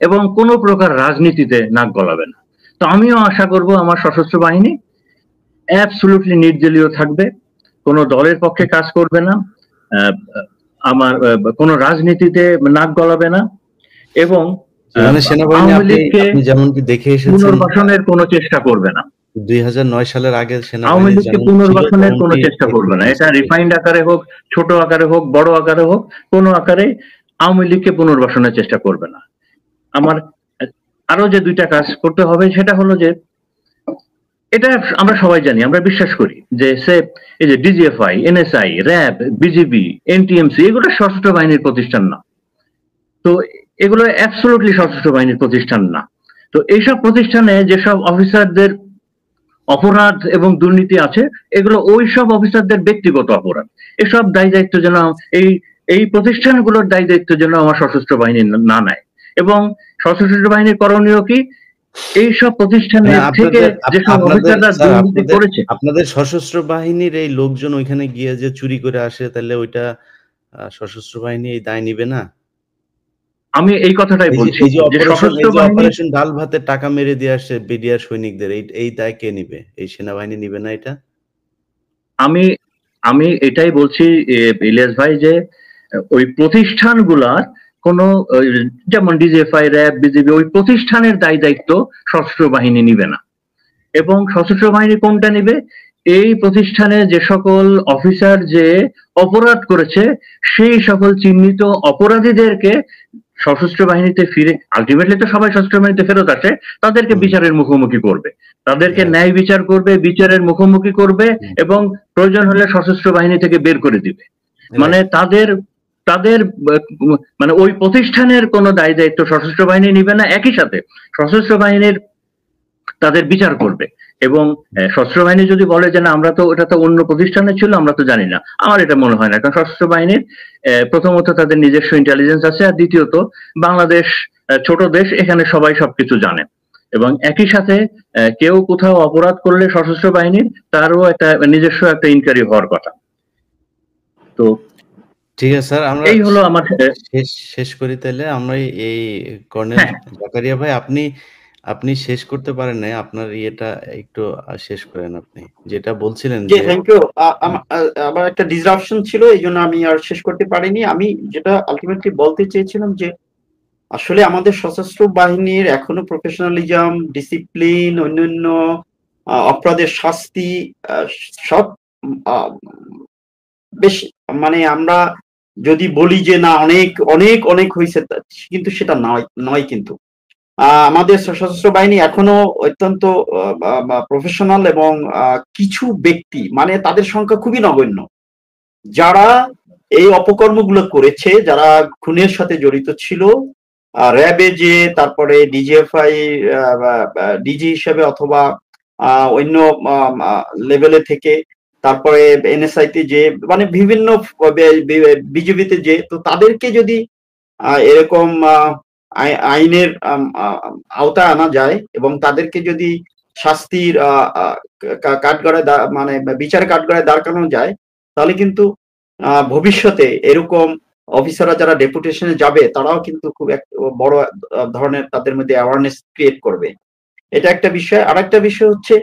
এবং কোনো প্রকার রাজনীতিতে নাক গলাবে না। তো আমিও আশা করব আমার সশস্ত্র বাহিনী অ্যাবসলিউটলি নির্দলীয় থাকবে, কোনো দলের পক্ষে কাজ করবে না, আমার কোনো রাজনীতিতে নাক গলাবে না, এবং আওয়ামী লীগকে যেমনটি দেখে এসেছেন পুনর্বাসনের কোনো চেষ্টা করবে না। 2009 সালের আগে আওয়ামী লীগকে পুনর্বাসনের কোনো চেষ্টা করবে না। এটা রিফাইন্ড আকারে হোক, ছোট আকারে হোক, বড় আকারে হোক, কোনো আকারে আওয়ামী লীগকে পুনর্বাসনের চেষ্টা করবে না। আমার আরো যে দুইটা কাজ করতে হবে সেটা হলো যে, এটা আমরা সবাই জানি, আমরা বিশ্বাস করি যে এই যে DGFI, NSI, RAB, BGB, NTMC এগুলো সশস্ত্র বাহিনীর প্রতিষ্ঠান না। তো এগুলো অ্যাবসলিউটলি সশস্ত্র বাহিনীর প্রতিষ্ঠান না। তো এইসব প্রতিষ্ঠানে যেসব অফিসারদের অপরাধ এবং দুর্নীতি আছে, এগুলো ওই সব অফিসারদের ব্যক্তিগত অপরাধ। এসব দায় দায়িত্ব যেন এই প্রতিষ্ঠানগুলোর দায় দায়িত্ব যেন আমার সশস্ত্র বাহিনী না নেয়। এবং সশস্ত্র বাহিনীর করণীয় কি, এইসব প্রতিষ্ঠানের থেকে যেসব অফিসাররা দুর্নীতি করেছে, আপনাদের সশস্ত্র বাহিনীর এই লোকজন ওইখানে গিয়ে যে চুরি করে আসে, তাহলে ওইটা সশস্ত্র বাহিনী এই দায় নিবে না? আমি এই কথাটাই বলছি যে সশস্ত্র বাহিনী অপারেশন ডাল ভাতে টাকা মেরে দিয়ে আসে বিডিআর সৈনিকদের, এই দায় কে নিবে? এই সেনাবাহিনী নিবে না এটা? আমি এটাই বলছি ইলিয়াস ভাই, যে ওই প্রতিষ্ঠানগুলার কোনো, যেমন ডিজিএফআই, র্যাব, বিজিবি, ওই প্রতিষ্ঠানের দায় দায়িত্ব সশস্ত্র বাহিনী নিবে না। এবং সশস্ত্র বাহিনী কোনটা নিবে? এই প্রতিষ্ঠানে যে সকল অফিসার যে অপরাধ করেছে সেই সকল চিহ্নিত অপরাধীদেরকে সশস্ত্র বাহিনীতে ফিরে, আলটিমেটলি তো সবাই সশস্ত্র বাহিনীতে ফেরত আসে, তাদেরকে বিচারের মুখোমুখি করবে, তাদেরকে ন্যায় বিচার করবে, বিচারের মুখোমুখি করবে, এবং প্রয়োজন হলে সশস্ত্র বাহিনী থেকে বের করে দিবে। মানে তাদের মানে ওই প্রতিষ্ঠানের কোনো দায় দায়িত্ব সশস্ত্র বাহিনী নিবে না। একই সাথে সশস্ত্র বাহিনীর তাদের বিচার করবে। এবং সশস্ত্র বাহিনী যদি বলে যে না, আমরা তো ওটা তো অন্য প্রতিষ্ঠানে ছিল, আমরা তো জানি না, আমার এটা মনে হয় না। কারণ সশস্ত্র বাহিনীর প্রথমত তাদের নিজস্ব ইন্টেলিজেন্স আছে, আর দ্বিতীয়ত বাংলাদেশ ছোট দেশ, এখানে সবাই সবকিছু জানে। এবং একই সাথে কেউ কোথাও অপরাধ করলে সশস্ত্র বাহিনীর তারও একটা নিজস্ব একটা ইনকোয়ারি হওয়ার কথা। তো ঠিক আছে স্যার, আমরা এই হলো আমার শেষ করি তাহলে। আমরা এই কর্নেল জাকারিয়া ভাই, আপনি শেষ করতে পারেন না, আপনার ইয়েটা একটু শেষ করেন, আপনি যেটা বলছিলেন। জি, থ্যাংক ইউ। আমার একটা ডিসরাপশন ছিল, এই জন্য আমি আর শেষ করতে পারিনি। আমি যেটা আলটিমেটলি বলতে চেয়েছিলাম যে আসলে আমাদের সশস্ত্র বাহিনীর এখনো প্রফেশনালিজম, ডিসিপ্লিন, অন্যান্য অপরাধের শাস্তি সব বেশ, মানে আমরা যদি বলি যে না অনেক অনেক অনেক হয়েছে, কিন্তু সেটা নয়। কিন্তু আমাদের সশস্ত্র বাহিনী এখনো অত্যন্ত প্রফেশনাল, এবং কিছু ব্যক্তি, মানে তাদের সংখ্যা খুবই নগণ্য, যারা এই অপকর্মগুলো করেছে, যারা খুনের সাথে জড়িত ছিল, র্যাবে যে, তারপরে ডিজিএফআই ডিজি হিসেবে অথবা অন্য লেভেলে থেকে, তারপরে এনএসআইতে যে, মানে বিভিন্ন বিজিবিতে যে, তো তাদেরকে যদি এরকম আইনের আওতায় আনা যায় এবং তাদেরকে যদি শাস্তির কাঠগড়ায়, মানে বিচার কাঠগড়ায় দাঁড় করানো যায়, তাহলে কিন্তু ভবিষ্যতে এরকম অফিসাররা যারা ডেপুটেশনে যাবে, তারাও কিন্তু খুব বড় ধরনের তাদের মধ্যে অ্যাওয়ারনেস ক্রিয়েট করবে। এটা একটা বিষয়। আর একটা বিষয় হচ্ছে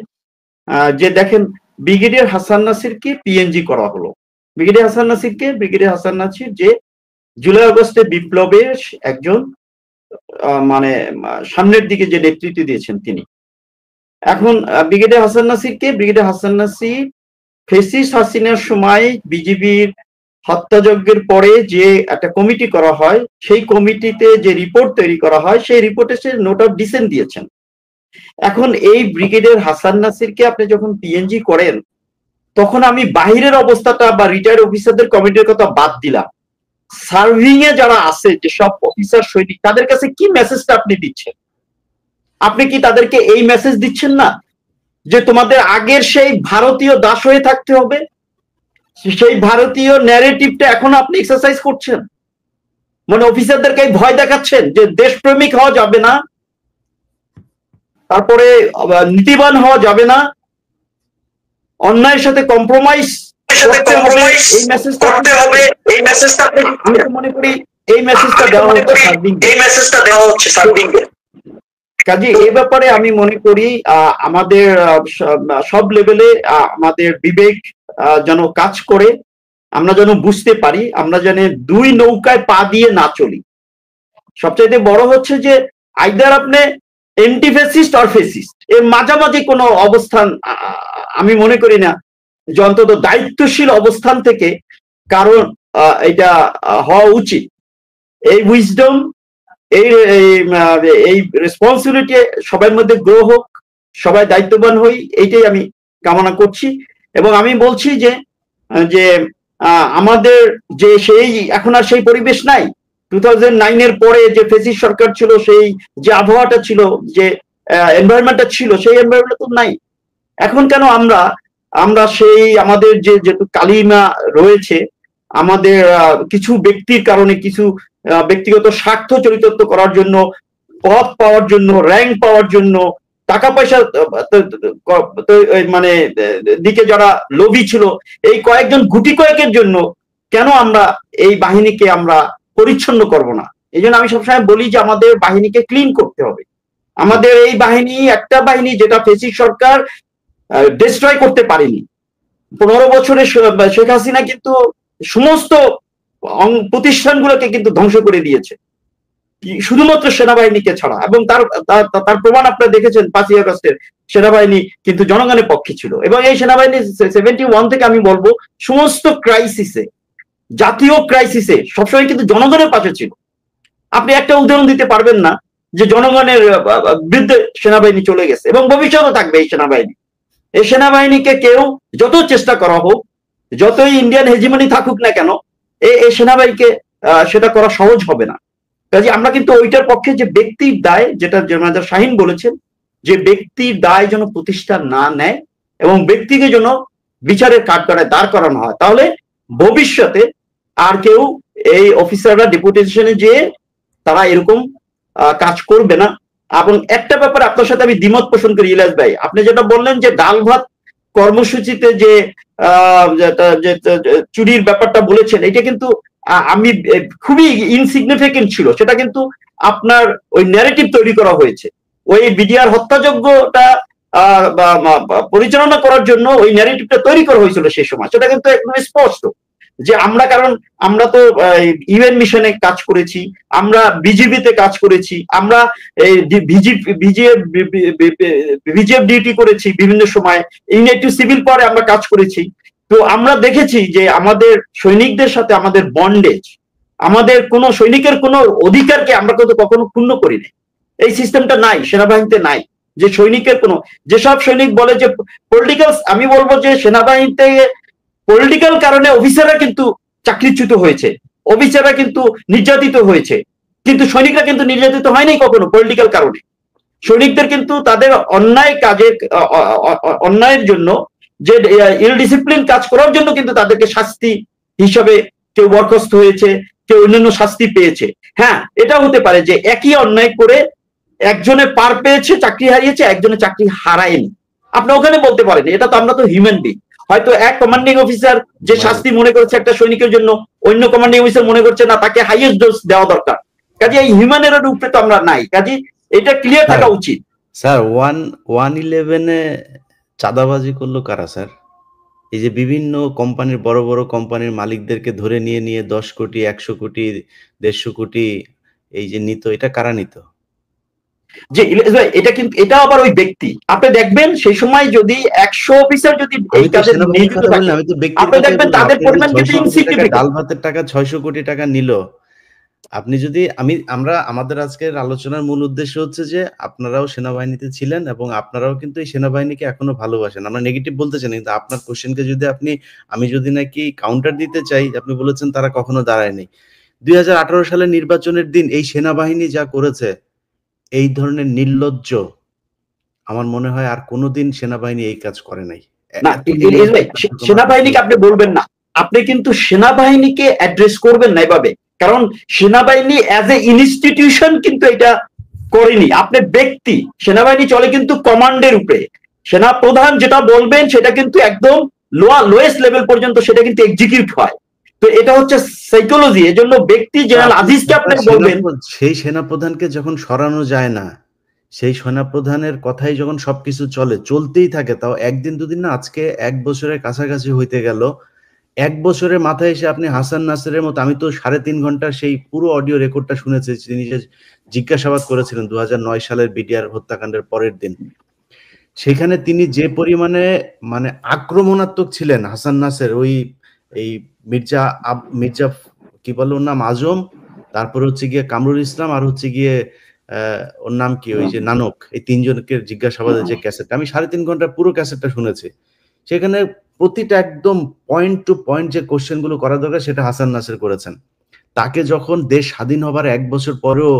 যে দেখেন, ব্রিগেডিয়ার হাসান নাসিরকে পিএনজি করা হলো। ব্রিগেডিয়ার হাসান নাসির যে জুলাই আগস্টে বিপ্লবের একজন মানে সামনের দিকে যে নেতৃত্ব দিয়েছেন তিনি। এখন ব্রিগেডিয়ার হাসান নাসির ফেসিস্ট হাসিনার সময় বিজিবির হত্যাযজ্ঞের পরে যে একটা কমিটি করা হয়, সেই কমিটিতে যে রিপোর্ট তৈরি করা হয়, সেই রিপোর্টে সে নোট অফ ডিসেন্ট দিয়েছেন। এখন এই ব্রিগেডিয়ার হাসান নাসিরকে আপনি যখন পিএনজি করেন, তখন আমি বাহিরের অবস্থাটা বা রিটায়ার্ড অফিসারদের কমিটির কথা বাদ দিলাম, সার্ভিং এ যারা আছে, যে সব অফিসার সৈনিক, তাদের কাছে কি মেসেজটা আপনি দিচ্ছেন? আপনি কি তাদেরকে এই মেসেজ দিচ্ছেন না যে তোমাদের আগের সেই ভারতীয় দাস হয়ে থাকতে হবে? সেই ভারতীয় ন্যারেটিভটা এখন আপনি এক্সারসাইজ করছেন, মানে অফিসারদেরকে ভয় দেখাচ্ছেন যে দেশপ্রেমিক হওয়া যাবে না, তারপরে নীতিবান হওয়া যাবে না, অন্যায়ের সাথে কম্প্রোমাইজ করতে হবে। এই মেসেজটা আমি মনে করি এই মেসেজটা দেওয়া হচ্ছে সার্ভিংকে। কাজে এই ব্যাপারে আমি মনে করি আমাদের সব লেভেলে আমাদের বিবেক যেন কাজ করে, আমরা যেন বুঝতে পারি, আমরা যেন দুই নৌকায় পা দিয়ে না চলি। সবচাইতে বড় হচ্ছে যে আইদার আপনি এন্টি ফেসিস্ট অর ফেসিস্ট, এর মাঝামাঝি কোনো অবস্থান আমি মনে করি না যে অন্তত দায়িত্বশীল অবস্থান থেকে কারণ এটা হওয়া উচিত। এই উইজডম, এই রেসপন্সিবিলিটি সবার মধ্যে গ্রো হোক, সবাই দায়িত্ববান হই, এইটাই আমি কামনা করছি। এবং আমি বলছি যে যে আমাদের যে সেই এখন আর সেই পরিবেশ নাই। 2009-এর পরে যে ফেসিস্ট সরকার ছিল, সেই যে আবহাওয়াটা ছিল, যে এনভায়রনমেন্টটা ছিল, সেই এনভায়রনমেন্ট তো নাই এখন। কেন আমরা সেই আমাদের যে কালিমা রয়েছে, আমাদের কিছু ব্যক্তির কারণে, কিছু ব্যক্তিগত স্বার্থ চরিতার্থ করার জন্য, পদ পাওয়ার জন্য, র্যাঙ্ক পাওয়ার জন্য, টাকা পয়সা মানে দিকে যারা লোভী ছিল, এই কয়েকজন গুটি কয়েকের জন্য কেন আমরা এই বাহিনীকে আমরা পরিচ্ছন্ন করব না? এই জন্য আমি সবসময় বলি যে আমাদের বাহিনীকে ক্লিন করতে হবে। আমাদের এই বাহিনী একটা বাহিনী যেটা ফেসিস্ট সরকার ডিস্ট্রয় করতে পারেনি। 15 বছরে শেখ হাসিনা কিন্তু সমস্ত প্রতিষ্ঠানগুলোকে কিন্তু ধ্বংস করে দিয়েছে, শুধুমাত্র সেনাবাহিনীকে ছাড়া। এবং তার প্রমাণ আপনারা দেখেছেন 5ই আগস্টের সেনাবাহিনী কিন্তু জনগণের পক্ষে ছিল। এবং এই সেনাবাহিনী 71 থেকে আমি বলবো সমস্ত ক্রাইসিসে, জাতীয় ক্রাইসিসে সবসময় কিন্তু জনগণের পাশে ছিল। আপনি একটা উদাহরণ দিতে পারবেন না যে জনগণের বিরুদ্ধে সেনাবাহিনী চলে গেছে, এবং ভবিষ্যতে থাকবে এই সেনাবাহিনী। এই সেনাবাহিনীকে কেউ যত চেষ্টা করা হোক, যতই ইন্ডিয়ান হেজিমনি থাকুক না কেন, এই সেনাবাহিনীকে সেটা করা সহজ হবে না। কাজে আমরা কিন্তু ওইটার পক্ষে যে ব্যক্তির দায়, যেটা শাহিন বলেছেন, যে ব্যক্তির দায় যেন প্রতিষ্ঠান না নেয় এবং ব্যক্তিকে যেন বিচারের কাঠগড়ায় দাঁড় করানো হয়, তাহলে ভবিষ্যতে আর কেউ এই অফিসাররা ডেপুটেশনে যেয়ে তারা এরকম কাজ করবে না। এবং একটা ব্যাপারে আপনার সাথে আমি দ্বিমত পোষণ করি ইলিয়াস ভাই, আপনি যেটা বললেন যে ডাল ভাত কর্মসূচিতে যে চুরির ব্যাপারটা বলেছেন, এটা কিন্তু আমি খুবই ইনসিগনিফিকেন্ট ছিল। সেটা কিন্তু আপনার ওই ন্যারেটিভ তৈরি করা হয়েছে, ওই বিডিআর হত্যাযজ্ঞটা পরিচালনা করার জন্য ওই ন্যারেটিভটা তৈরি করা হয়েছিল সেই সময়। সেটা কিন্তু একদম স্পষ্ট যে কারণ আমরা তো ইউএন মিশনে কাজ করেছি, আমরা বিজিবিতে কাজ করেছি, আমরা বিজিএফ ডিউটি করেছি বিভিন্ন সময়, ইউনাইটেড সিভিল পাওয়ারে আমরা কাজ করেছি। তো আমরা দেখেছি যে আমাদের সৈনিকদের সাথে আমাদের বন্ডেজ, আমাদের কোন সৈনিকের কোন অধিকারকে আমরা কিন্তু কখনো ক্ষুণ্ণ করিনি। এই সিস্টেমটা নাই সেনাবাহিনীতে, নাই যে সৈনিকের কোনো, যেসব সৈনিক বলে যে পলিটিক্যাল, আমি বলবো যে সেনাবাহিনীতে পলিটিক্যাল কারণে অফিসাররা কিন্তু চাকরিচ্যুত হয়েছে, অফিসাররা কিন্তু নির্যাতিত হয়েছে, কিন্তু সৈনিকরা কিন্তু নির্যাতিত হয়নি কখনো পলিটিক্যাল কারণে। সৈনিকদের কিন্তু তাদের অন্যায় কাজের অন্যায়ের জন্য, যে ইল ডিসিপ্লিন কাজ করার জন্য কিন্তু তাদেরকে শাস্তি হিসাবে কেউ বরখাস্ত হয়েছে, কেউ অন্যান্য শাস্তি পেয়েছে। হ্যাঁ, এটা হতে পারে যে একই অন্যায় করে একজনে পার পেয়েছে, চাকরি হারিয়েছে, একজনে চাকরি হারায়নি। আপনি ওখানে বলতে পারেন, এটা তো আমরা তো হিউম্যান বিং। হয়তো এক কমান্ডিং অফিসার যে শাস্তি মনে করেছে একটা সৈনিকের জন্য, অন্য কমান্ডিং অফিসার মনে করছে না তাকে হাইয়েস্ট ডোজ দেওয়া দরকার। কাজে এই হিউম্যান এরর উপরে তো আমরা নাই, কাজে এটা ক্লিয়ার থাকা উচিত। স্যার 111-এ চাঁদাবাজি করলো কারা স্যার? এই যে বিভিন্ন কোম্পানির, বড় বড় কোম্পানির মালিকদেরকে ধরে নিয়ে 10 কোটি, 100 কোটি, 150 কোটি এই যে নিত, এটা কারা নিত? যে এটা কিন্তু এটা আবার ওই ব্যক্তি, আপনি দেখবেন সেই সময় যদি 100 অফিসার যদি এই কাজে নিয়োজিত থাকে, আপনি দেখবেন তাদের পরিমাণ কিন্তু ইনসিগনিফিকেন্ট। ডাল ভাতের টাকা 600 কোটি টাকা নিল। আপনি যদি আমাদের আজকের আলোচনার মূল উদ্দেশ্য হচ্ছে যে আপনারাও সেনাবাহিনীতে ছিলেন এবং আপনারাও কিন্তু এই সেনাবাহিনীকে এখনো ভালোবাসেন। আমরা নেগেটিভ বলতে চাই না, কিন্তু আপনার কোশ্চেনকে যদি আমি যদি নাকি কাউন্টার দিতে চাই, আপনি বলেছেন তারা কখনো দাঁড়ায়নি। 2018 সালের নির্বাচনের দিন এই সেনাবাহিনী যা করেছে, এই ধরনের নির্লজ্জ আমার মনে হয় আর কোনোদিন সেনাবাহিনী এই কাজ করে নাই। সেনাবাহিনীকে আপনি বলবেন না, আপনি কিন্তু সেনাবাহিনীকে অ্যাড্রেস করবেন না এভাবে, কারণ সেনাবাহিনী অ্যাজ এ ইনস্টিটিউশন কিন্তু এটা করেনি। আপনি ব্যক্তি, সেনাবাহিনী চলে কিন্তু কমান্ডের উপরে। সেনা প্রধান যেটা বলবেন সেটা কিন্তু একদম লোয়েস্ট লেভেল পর্যন্ত সেটা কিন্তু এক্সিকিউট হয়। তো এটা হচ্ছে সাইকোলজি। এজন্য ব্যক্তি জেনারেল আজিজকে আপনি বলবেন, সেই সেনাপ্রধানকে যখন সরানো যায় না, সেই সেনাপ্রধানের কথাই যখন সবকিছু চলতেই থাকে, তাও একদিন দুদিন না, আজকে 1 বছরের কাছাকাছি হইতে গেল। 1 বছরের মাথায় এসে আপনি হাসান নাসেরের মতো, আমি তো 3.5 ঘন্টার সেই পুরো অডিও রেকর্ডটা শুনেছি, তিনি যে জিজ্ঞাসাবাদ করেছিলেন 2009 সালের বিডিআর হত্যাকাণ্ডের পরের দিন। সেখানে তিনি যে পরিমাণে মানে আক্রমণাত্মক ছিলেন হাসান নাসের, ওই এই মির্জা কি বলে ওর নাম, আজম, তারপর হচ্ছে গিয়ে কামরুল ইসলাম, আর হচ্ছে গিয়ে ওর নাম কি, ওই যে নানক, এই 3 জনকে জিজ্ঞাসাবাদের যে ক্যাসেট, আমি 3.5 ঘন্টা পুরো ক্যাসেটটা শুনেছি। সেখানে প্রতিটা একদম পয়েন্ট টু পয়েন্ট যে কোশ্চেন গুলো করা দরকার সেটা হাসান নাসের করেছেন। তাকে যখন দেশ স্বাধীন হবার 1 বছর পরেও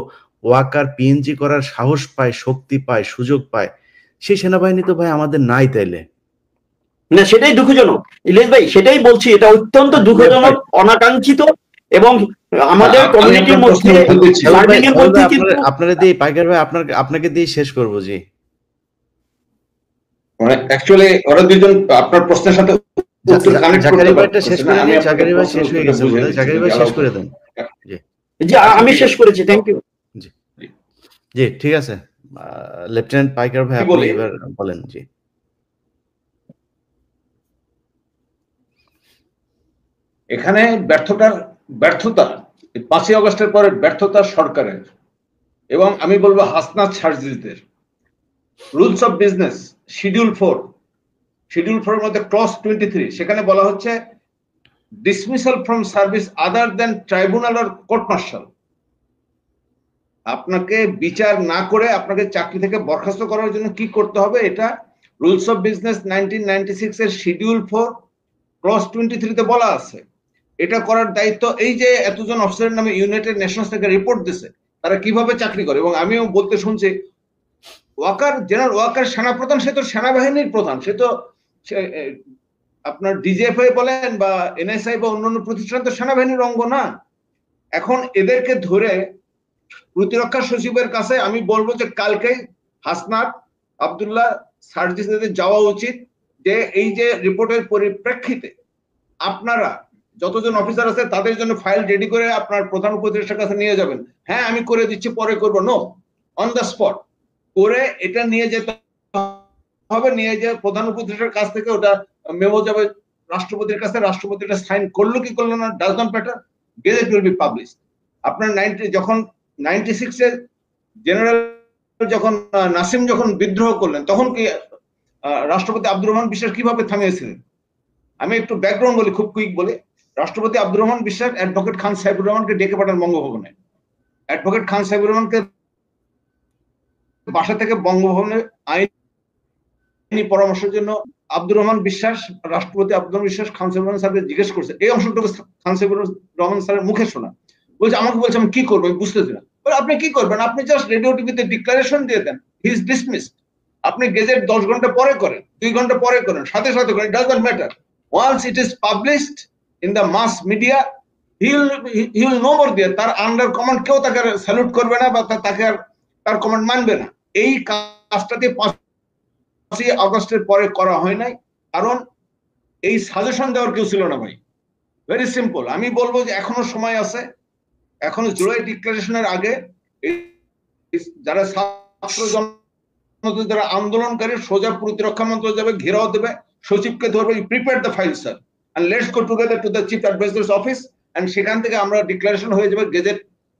ওয়াকার পিএনজি করার সাহস পায়, শক্তি পায়, সুযোগ পায়, সেই সেনাবাহিনী তো ভাই আমাদের নাই। তাইলে না, সেটাই দুঃখজনক ইলিয়াস ভাই, সেটাই বলছি, এটা অত্যন্ত দুঃখজনক, অনাকাঙ্ক্ষিত, এবং আমাদের কমিউনিটির মধ্যে আপনারা দিয়ে পাইকার ভাই আপনাকে দিয়ে শেষ করবো। জি, মানে অ্যাকচুয়ালি ওরা দুইজন আপনার প্রশ্নের সাথে জাকারি ভাইটা শেষ করে দিন। জাকারি ভাই শেষ হয়ে গেছে বোধহয়, জাকারি ভাই শেষ করে দেন। জি, আমি শেষ করেছি, থ্যাংক ইউ। জি জি, ঠিক আছে। লেফটেন্যান্ট পাইকার ভাই আপনি এবার বলেন। জি, এখানে ব্যর্থতা 5ই আগস্টের পরে ব্যর্থতা সরকারের, এবং আমি বলবো হাসনাত সার্জিসদের। রুলস অফ বিজনেস শিডিউল 4 এর মধ্যে ক্লজ 23, সেখানে বলা হচ্ছে dismissal from service other than tribunal or court martial. আপনাকে বিচার না করে আপনাকে চাকরি থেকে বরখাস্ত করার জন্য কি করতে হবে, এটা রুলস অফ বিজনেস 1996 এর শিডিউল 4 ক্লজ 23 তে বলা আছে। এটা করার দায়িত্ব, এই যে এতজন অফিসারের নামে ইউনাইটেড নেশনস থেকে রিপোর্ট দিছে তারা কিভাবে চাকরি করে। এবং আমিও বলতে শুনছি জেনারেল ওয়াকার সেনাপ্রধান, সে তো সেনাবাহিনীর প্রধান, সে তো আপনার ডিজিএফআই বলেন বা এনএসআই বা অন্যান্য প্রতিষ্ঠান তো সেনাবাহিনীর অঙ্গ না। এখন এদেরকে ধরে প্রতিরক্ষা সচিবের কাছে আমি বলবো যে কালকে হাসনাত আব্দুল্লাহ সার্জিসদের যাওয়া উচিত, যে এই যে রিপোর্টের পরিপ্রেক্ষিতে আপনারা যতজন অফিসার আছে তাদের জন্য ফাইল রেডি করে আপনার প্রধান উপদেষ্টার কাছে নিয়ে যাবেন। হ্যাঁ আমি করে দিচ্ছি, পরে করবো, নো, অন দ্য স্পট করে এটা নিয়ে যেতে হবে। নিয়ে যে প্রধান উপদেষ্টার কাছ থেকে ওটা মেমো যাবে রাষ্ট্রপতির কাছে, রাষ্ট্রপতি এটা সাইন করলো কি করলো না does not matter, gazette will be published. আপনার 96 এর জেনারেল যখন নাসিম যখন বিদ্রোহ করলেন, তখন কি রাষ্ট্রপতি আব্দুর রহমান বিশ্বাস কিভাবে থামিয়েছিলেন? আমি একটু ব্যাকগ্রাউন্ড বলি, খুব কুইক বলি। রাষ্ট্রপতি আব্দুর রহমান বিশ্বাস অ্যাডভোকেট খান সাইবুর রহমানকে ডেকে পাঠান বঙ্গভবনে। অ্যাডভোকেট খান সাইবুর রহমানকে বাসা থেকে বঙ্গভবনে আইনি পরামর্শের জন্য আব্দুর রহমান বিশ্বাস, রাষ্ট্রপতি আব্দুর রহমান বিশ্বাস খান সাইবুর রহমান স্যারকে জিজ্ঞেস করছে। এই অংশটুকু খান সাইবুর রহমান স্যারের মুখে শোনা। বলছে, আমাকে বলছে আমি কি করবো, আমি বুঝতেছি না। আপনি কি করবেন? আপনি জাস্ট রেডিও টিভিতে ডিক্লারেশন দিয়ে দেন, হি ইজ ডিসমিসড। আপনি গেজেট 10 ঘন্টা পরে করেন, 2 ঘন্টা পরে করেন, সাথে সাথে করেন, does not matter. Once it is published in the mass media, he will no more there. তার আন্ডার কমান্ড কেউ তাকে স্যালুট করবে না বা তাকে তার কমান্ড মানবে না। এই কাজটাতে 5ই আগস্টের পরে করা হয় নাই, কারণ এই সাজেশন দেওয়ার কেউ ছিল না ভাই। Very simple. আমি বলবো যে এখনো সময় আছে, এখনো জুলাই ডিক্লারেশনের আগে যারা ছাত্র জনতা যারা আন্দোলনকারী সোজা প্রতিরক্ষা মন্ত্রণালয় যাবে, ঘেরাও দেবে, সচিবকে ধরবে, prepare the file sir and let's go together to the chief adviser's office, and সেখান থেকে আমরা ডিক্লারেশন হয়ে যাবে, গেজেট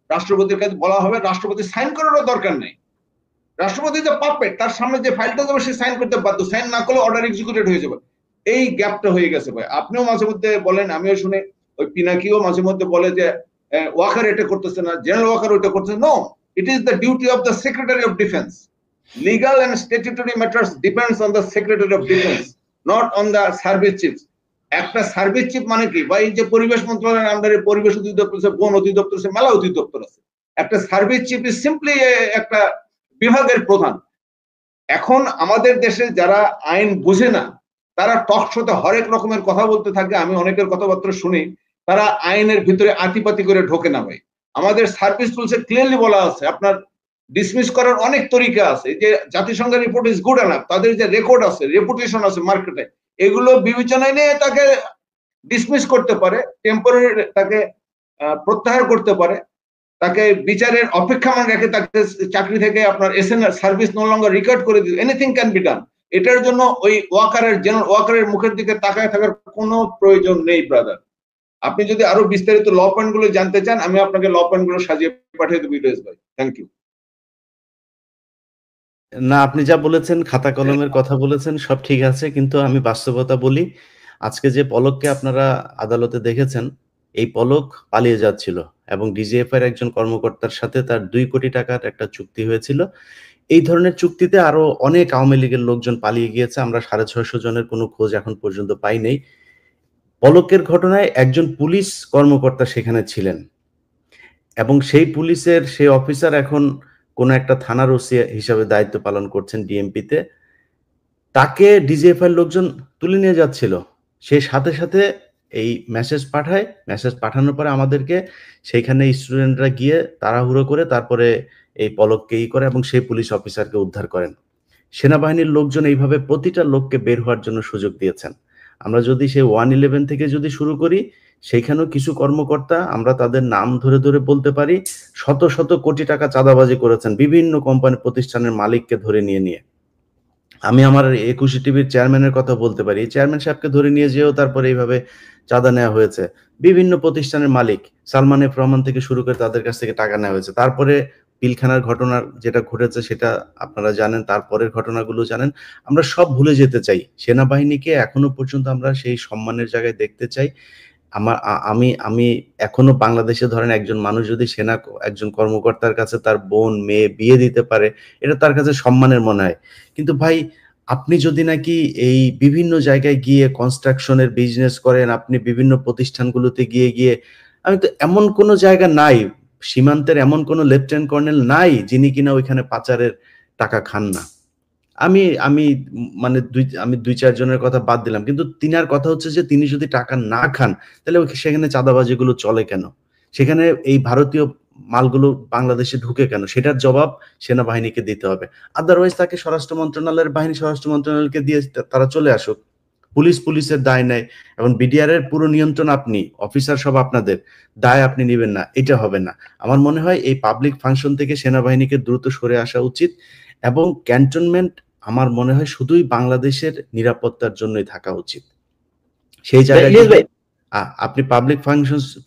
রাষ্ট্রপতির কাছে বলা হবে, রাষ্ট্রপতি সাইন করারও দরকার নেই। রাষ্ট্রপতি যে পাপেট, তার সামনে যে ফাইলটা যাবে সে সাইন করতে বাধ্য, সাইন না করলে অর্ডার এক্সিকিউটেড হয়ে যাবে। এই গ্যাপটা হয়ে গেছে ভাই। আপনিও মাঝে মধ্যে বলেন, আমিও শুনে, ওই পিনাকিও মাঝে মধ্যে বলে যে ওয়াকার এটা করতেছে না, জেনারেল ওয়াকার ওইটা করতেছে। No, it is the duty of the Secretary of Defense. Legal and statutory matters depends on the Secretary of Defense, not on the service chiefs. একটা সার্ভিস চিফ মানে কি ভাই? যে পরিবেশ মন্ত্রণালয়ের আন্ডারে পরিবেশ অধিদপ্তর আছে, বন অধিদপ্তর আছে, মেলা অধিদপ্তর আছে। একটা সার্ভিস চিফ ইজ সিম্পলি একটা বিভাগের প্রধান। এখন আমাদের দেশে যারা আইন বুঝে না, তারা টক শোতে হরেক রকমের কথা বলতে থাকে। আমি অনেকের কথাবার্তা শুনি, তারা আইনের ভিতরে আতিপাতি করে ঢোকে না ভাই। আমাদের সার্ভিস রুলসে ক্লিয়ারলি বলা আছে আপনার ডিসমিস করার অনেক তরিকা আছে। যে জাতিসংঘের রিপোর্ট ইজ গুড এনাফ, তাদের যে রেকর্ড আছে, রেপুটেশন আছে মার্কেটে, এগুলো বিবেচনায় নিয়ে তাকে ডিসমিস করতে পারে, টেম্পোরারি তাকে প্রত্যাহার করতে পারে, তাকে বিচারের অপেক্ষামান রেখে তাকে চাকরি থেকে আপনার SNR service no longer required করে দিবে। Anything can be done. এটার জন্য ওই জেনারেল ওয়াকারের মুখের দিকে তাকায় থাকার কোনো প্রয়োজন নেই ব্রাদার। আপনি যদি আরো বিস্তারিত ল পয়েন্ট গুলো জানতে চান, আমি আপনাকে ল পয়েন্ট গুলো সাজিয়ে পাঠিয়ে দেবো ইলিয়াস ভাই। Thank you. না, আপনি যা বলেছেন, খাতা কলমের কথা বলেছেন, সব ঠিক আছে, কিন্তু আমি বাস্তবতা বলি। আজকে যে পলককে আপনারা আদালতে দেখেছেন, এই পলক পালিয়ে যাচ্ছিল এবং ডিজিএফআই এর একজন কর্মকর্তার সাথে তার 2 কোটি টাকার একটা চুক্তি হয়েছিল। এই ধরনের চুক্তিতে আরো অনেক আওয়ামী লীগের লোকজন পালিয়ে গিয়েছে। আমরা 650 জনের কোনো খোঁজ এখন পর্যন্ত পাই নাই। পলকের ঘটনায় একজন পুলিশ কর্মকর্তা সেখানে ছিলেন এবং সেই পুলিশের সেই অফিসার এখন কোন একটা থানার ওসি হিসাবে দায়িত্ব পালন করছেন ডিএমপিতে। তাকে ডিজিএফআই লোকজন তুলে নিয়ে যাচ্ছিল। সে সাথে সাথে এই মেসেজ পাঠায়। মেসেজ পাঠানোর পরে আমাদেরকে সেইখানে স্টুডেন্টরা গিয়ে তাড়াহুড়ো করে তারপরে এই পলককে করে এবং সেই পুলিশ অফিসারকে উদ্ধার করেন। সেনাবাহিনীর লোকজন এইভাবে প্রতিটা লোককে বের হওয়ার জন্য সুযোগ দিয়েছেন। আমরা যদি সেই 111 থেকে যদি শুরু করি, সেইখানেও কিছু কর্মকর্তা, আমরা তাদের নাম ধরে ধরে বলতে পারি, শত শত কোটি টাকা চাঁদাবাজি করেছেন বিভিন্ন কোম্পানি প্রতিষ্ঠানের মালিককে ধরে নিয়ে। আমি আমার 21 টিভির চেয়ারম্যানের কথা বলতে পারি। চেয়ারম্যান সাহেবকে ধরে নিয়ে যেও তারপরে এইভাবে চাঁদা নেওয়া হয়েছে। বিভিন্ন প্রতিষ্ঠানের মালিক সালমান এফ রহমান থেকে শুরু করে তাদের কাছ থেকে টাকা নেওয়া হয়েছে। তারপরে পিলখানার ঘটনার যেটা ঘটেছে সেটা আপনারা জানেন, তারপরের ঘটনাগুলো জানেন। আমরা সব ভুলে যেতে চাই। সেনাবাহিনীকে এখনো পর্যন্ত আমরা সেই সম্মানের জায়গায় দেখতে চাই। আমি এখনো বাংলাদেশে ধরেন একজন মানুষ যদি একজন কর্মকর্তার কাছে তার বোন মেয়ে বিয়ে দিতে পারে, এটা তার কাছে সম্মানের মনে হয়। কিন্তু ভাই, আপনি যদি নাকি এই বিভিন্ন জায়গায় গিয়ে কনস্ট্রাকশনের বিজনেস করেন, আপনি বিভিন্ন প্রতিষ্ঠানগুলোতে গিয়ে আমি তো এমন কোনো জায়গা নাই, সীমান্তের এমন কোনো লেফটেন্যান্ট কর্নেল নাই যিনি কিনা ওইখানে পাচারের টাকা খান না। আমি মানে 2-4 জনের কথা বাদ দিলাম, কিন্তু তিনার কথা হচ্ছে যে তিনি যদি টাকা না খান তাহলে সেখানে চাঁদাবাজিগুলো চলে কেন? সেখানে এই ভারতীয় মালগুলো বাংলাদেশে ঢুকে কেন? সেটার জবাব সেনাবাহিনীকে দিতে হবে। আদারওয়াইজ তাকে স্বরাষ্ট্র মন্ত্রণালয়কে দিয়ে তারা চলে আসুক। পুলিশের দায় নেয় এবং বিডিআর এর পুরো নিয়ন্ত্রণ আপনি, অফিসার সব আপনাদের, দায় আপনি নেবেন না, এটা হবে না। আমার মনে হয় এই পাবলিক ফাংশন থেকে সেনাবাহিনীকে দ্রুত সরে আসা উচিত এবং ক্যান্টনমেন্ট আমার মনে হয় শুধুই বাংলাদেশের নিরাপত্তার জন্যই থাকা উচিত। সেই জায়গায় আপনি পাবলিক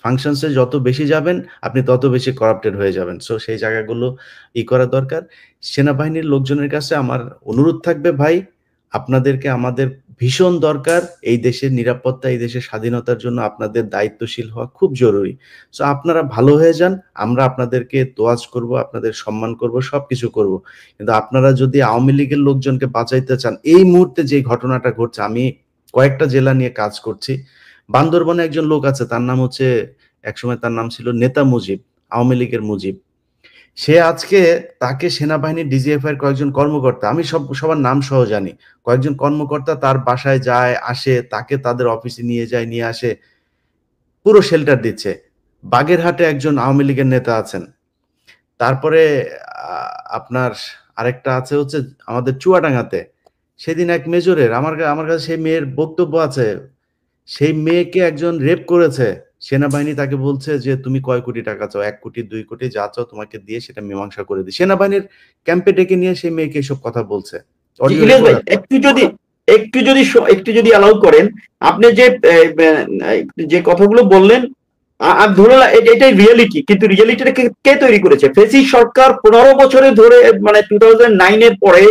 ফাংশনসে যত বেশি যাবেন আপনি তত বেশি করাপ্টেড হয়ে যাবেন। সো সেই জায়গাগুলো করা দরকার। সেনাবাহিনীর লোকজনের কাছে আমার অনুরোধ থাকবে, ভাই আপনাদেরকে আমাদের ভীষণ দরকার। এই দেশের নিরাপত্তা, এই দেশের স্বাধীনতার জন্য আপনাদের দায়িত্বশীল হওয়া খুব জরুরি। সো আপনারা ভালো হয়ে যান, আমরা আপনাদেরকে তোয়াজ করব, আপনাদের সম্মান করব, সবকিছু করব। কিন্তু আপনারা যদি আওয়ামী লীগের লোকজনকে বাঁচাইতে চান, এই মুহূর্তে যে ঘটনাটা ঘটছে, আমি কয়েকটা জেলা নিয়ে কাজ করছি। বান্দরবনে একজন লোক আছে, তার নাম হচ্ছে, একসময় তার নাম ছিল নেতা মুজিব, আওয়ামী লীগের মুজিব। সে আজকে তাকে সেনাবাহিনীর ডিজিএফআই এর কয়েকজন কর্মকর্তা, আমি সবার নাম সহ জানি, কয়েকজন কর্মকর্তা তার বাসায় যায় আসে, তাকে তাদের অফিসে নিয়ে যায় নিয়ে আসে, পুরো শেল্টার দিচ্ছে। বাগেরহাটে একজন আওয়ামী লীগের নেতা আছেন। তারপরে আপনার আরেকটা আছে হচ্ছে আমাদের চুয়াডাঙ্গাতে। সেদিন এক মেজরের আমার কাছে সেই মেয়ের বক্তব্য আছে, সেই মেয়েকে একজন রেপ করেছে। সেনাবাহিনী তাকে বলছে যে তুমি কয় কোটি টাকা চাও, 1 কোটি 2 কোটি যা চাও তোমাকে দিয়ে সেটা মীমাংসা করে দিই। সেনাবাহিনীর ক্যাম্পে ডেকে নিয়ে সেই মেয়েকে এসব কথা বলছে। একটু যদি অ্যালাউ করেন, আপনি যে কথাগুলো বললেন ধরো এটাই রিয়েলিটি, কিন্তু রিয়েলিটিটা কে তৈরি করেছে? ফেসিস সরকার 15 বছরে ধরে, মানে 2009 এর পরে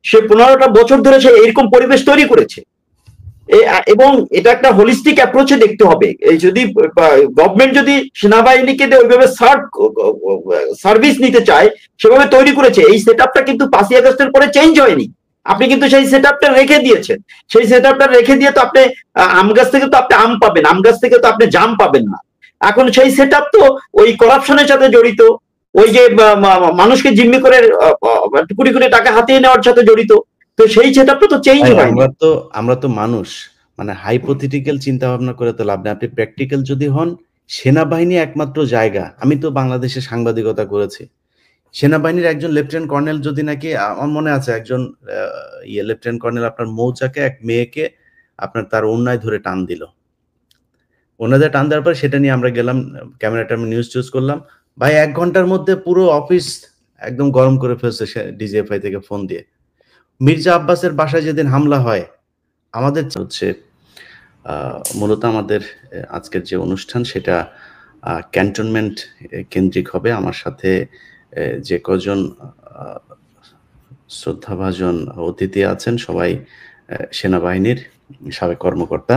সে 15টা বছর ধরে সে এরকম পরিবেশ তৈরি করেছে। এবং এটা একটা হোলিস্টিক অ্যাপ্রোচে দেখতে হবে। যদি গভর্নমেন্ট যদি সেনাবাহিনীকে ওইভাবে সার্ভিস নিতে চায়, সেভাবে তৈরি করেছে। এই সেটআপটা কিন্তু 5ই আগস্টের পরে চেঞ্জ হয়নি। আপনি কিন্তু সেই সেটআপটা রেখে দিয়েছেন। সেই সেটআপটা রেখে দিয়ে তো আপনি আম গাছ থেকে তো আপনি আম পাবেন, আম গাছ থেকে তো আপনি জাম পাবেন না। এখন সেই সেটআপ তো ওই করাপশনের সাথে জড়িত, ওই যে মানুষকে জিম্মি করে কোটি কোটি টাকা হাতিয়ে নেওয়ার সাথে জড়িত। তো সেই সেটআপটা তো চেঞ্জ হয়নি। আমরা তো মানুষ, মানে হাইপোথেটিক্যাল চিন্তা ভাবনা করে তো লাভ নেই। আপনি প্র্যাকটিক্যাল যদি হন, সেনাবাহিনী একমাত্র জায়গা। আমি তো বাংলাদেশে সাংবাদিকতা করেছি। সেনাবাহিনীর একজন লেফটেন্যান্ট কর্নেল যদি নাকি, আমার মনে আছে একজন লেফটেন্যান্ট কর্নেল আপনার মৌচাকে এক মেয়েকে আপনার তার অন্যায় ধরে টান দিল। ওনাদের টান দেওয়ার পর সেটা নিয়ে আমরা গেলাম, ক্যামেরাটা আমি নিউজ চুজ করলাম, ভাই 1 ঘন্টার মধ্যে পুরো অফিস একদম গরম করে ফেলছে ডিজিএফআই থেকে ফোন দিয়ে। মির্জা আব্বাসের বাসায় যেদিন হামলা হয়, আমাদের হচ্ছে মূলত আমাদের আজকের যে অনুষ্ঠান সেটা ক্যান্টনমেন্ট কেন্দ্রিক হবে। আমার সাথে যে কজন শ্রদ্ধাভাজন অতিথি আছেন সবাই সেনাবাহিনীর সাবেক কর্মকর্তা।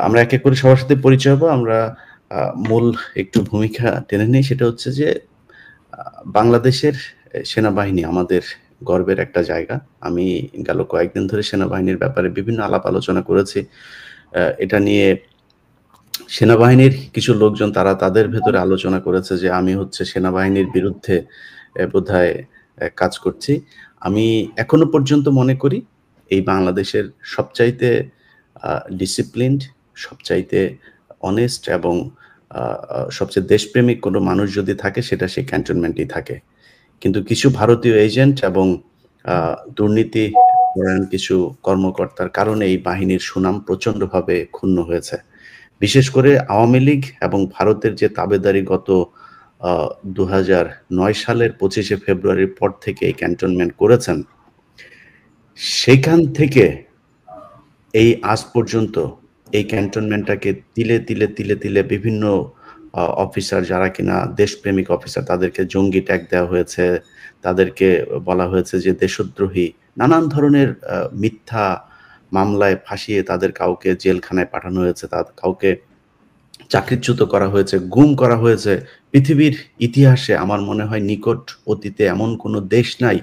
আমরা এক এক করে সবার সাথে পরিচয় হবো। আমরা মূল একটু ভূমিকা টেনে নিই, সেটা হচ্ছে যে বাংলাদেশের সেনাবাহিনী আমাদের গর্বের একটা জায়গা। আমি গেল কয়েকদিন ধরে সেনাবাহিনীর ব্যাপারে বিভিন্ন আলাপ আলোচনা করেছি। এটা নিয়ে সেনাবাহিনীর কিছু লোকজন তারা তাদের ভেতরে আলোচনা করেছে যে আমি হচ্ছে সেনাবাহিনীর বিরুদ্ধে বোধহয় কাজ করছি। আমি এখনো পর্যন্ত মনে করি এই বাংলাদেশের সবচাইতে ডিসিপ্লিনড, সবচাইতে অনেস্ট এবং সবচেয়ে দেশপ্রেমিক কোনো মানুষ যদি থাকে সেটা সেই ক্যান্টনমেন্টেই থাকে। কিন্তু কিছু ভারতীয় এজেন্ট এবং দুর্নীতি কিছু কর্মকর্তার কারণে এই বাহিনীর সুনাম প্রচন্ডভাবে ক্ষুণ্ণ হয়েছে। বিশেষ করে আওয়ামী লীগ এবং ভারতের যে তাবেদারি গত 2009 সালের 25শে ফেব্রুয়ারির পর থেকে এই ক্যান্টনমেন্ট করেছেন, সেখান থেকে এই আজ পর্যন্ত এই ক্যান্টনমেন্টটাকে তিলে তিলে তিলে তিলে বিভিন্ন অফিসার যারা কিনা দেশপ্রেমিক অফিসার তাদেরকে জঙ্গি ট্যাগ দেওয়া হয়েছে, তাদেরকে বলা হয়েছে যে দেশদ্রোহী, নানান ধরনের মিথ্যা মামলায় ফাঁসিয়ে তাদের কাউকে জেলখানায় পাঠানো হয়েছে, কাউকে চাকরিচ্যুত করা হয়েছে, গুম করা হয়েছে। পৃথিবীর ইতিহাসে আমার মনে হয় নিকট অতীতে এমন কোনো দেশ নাই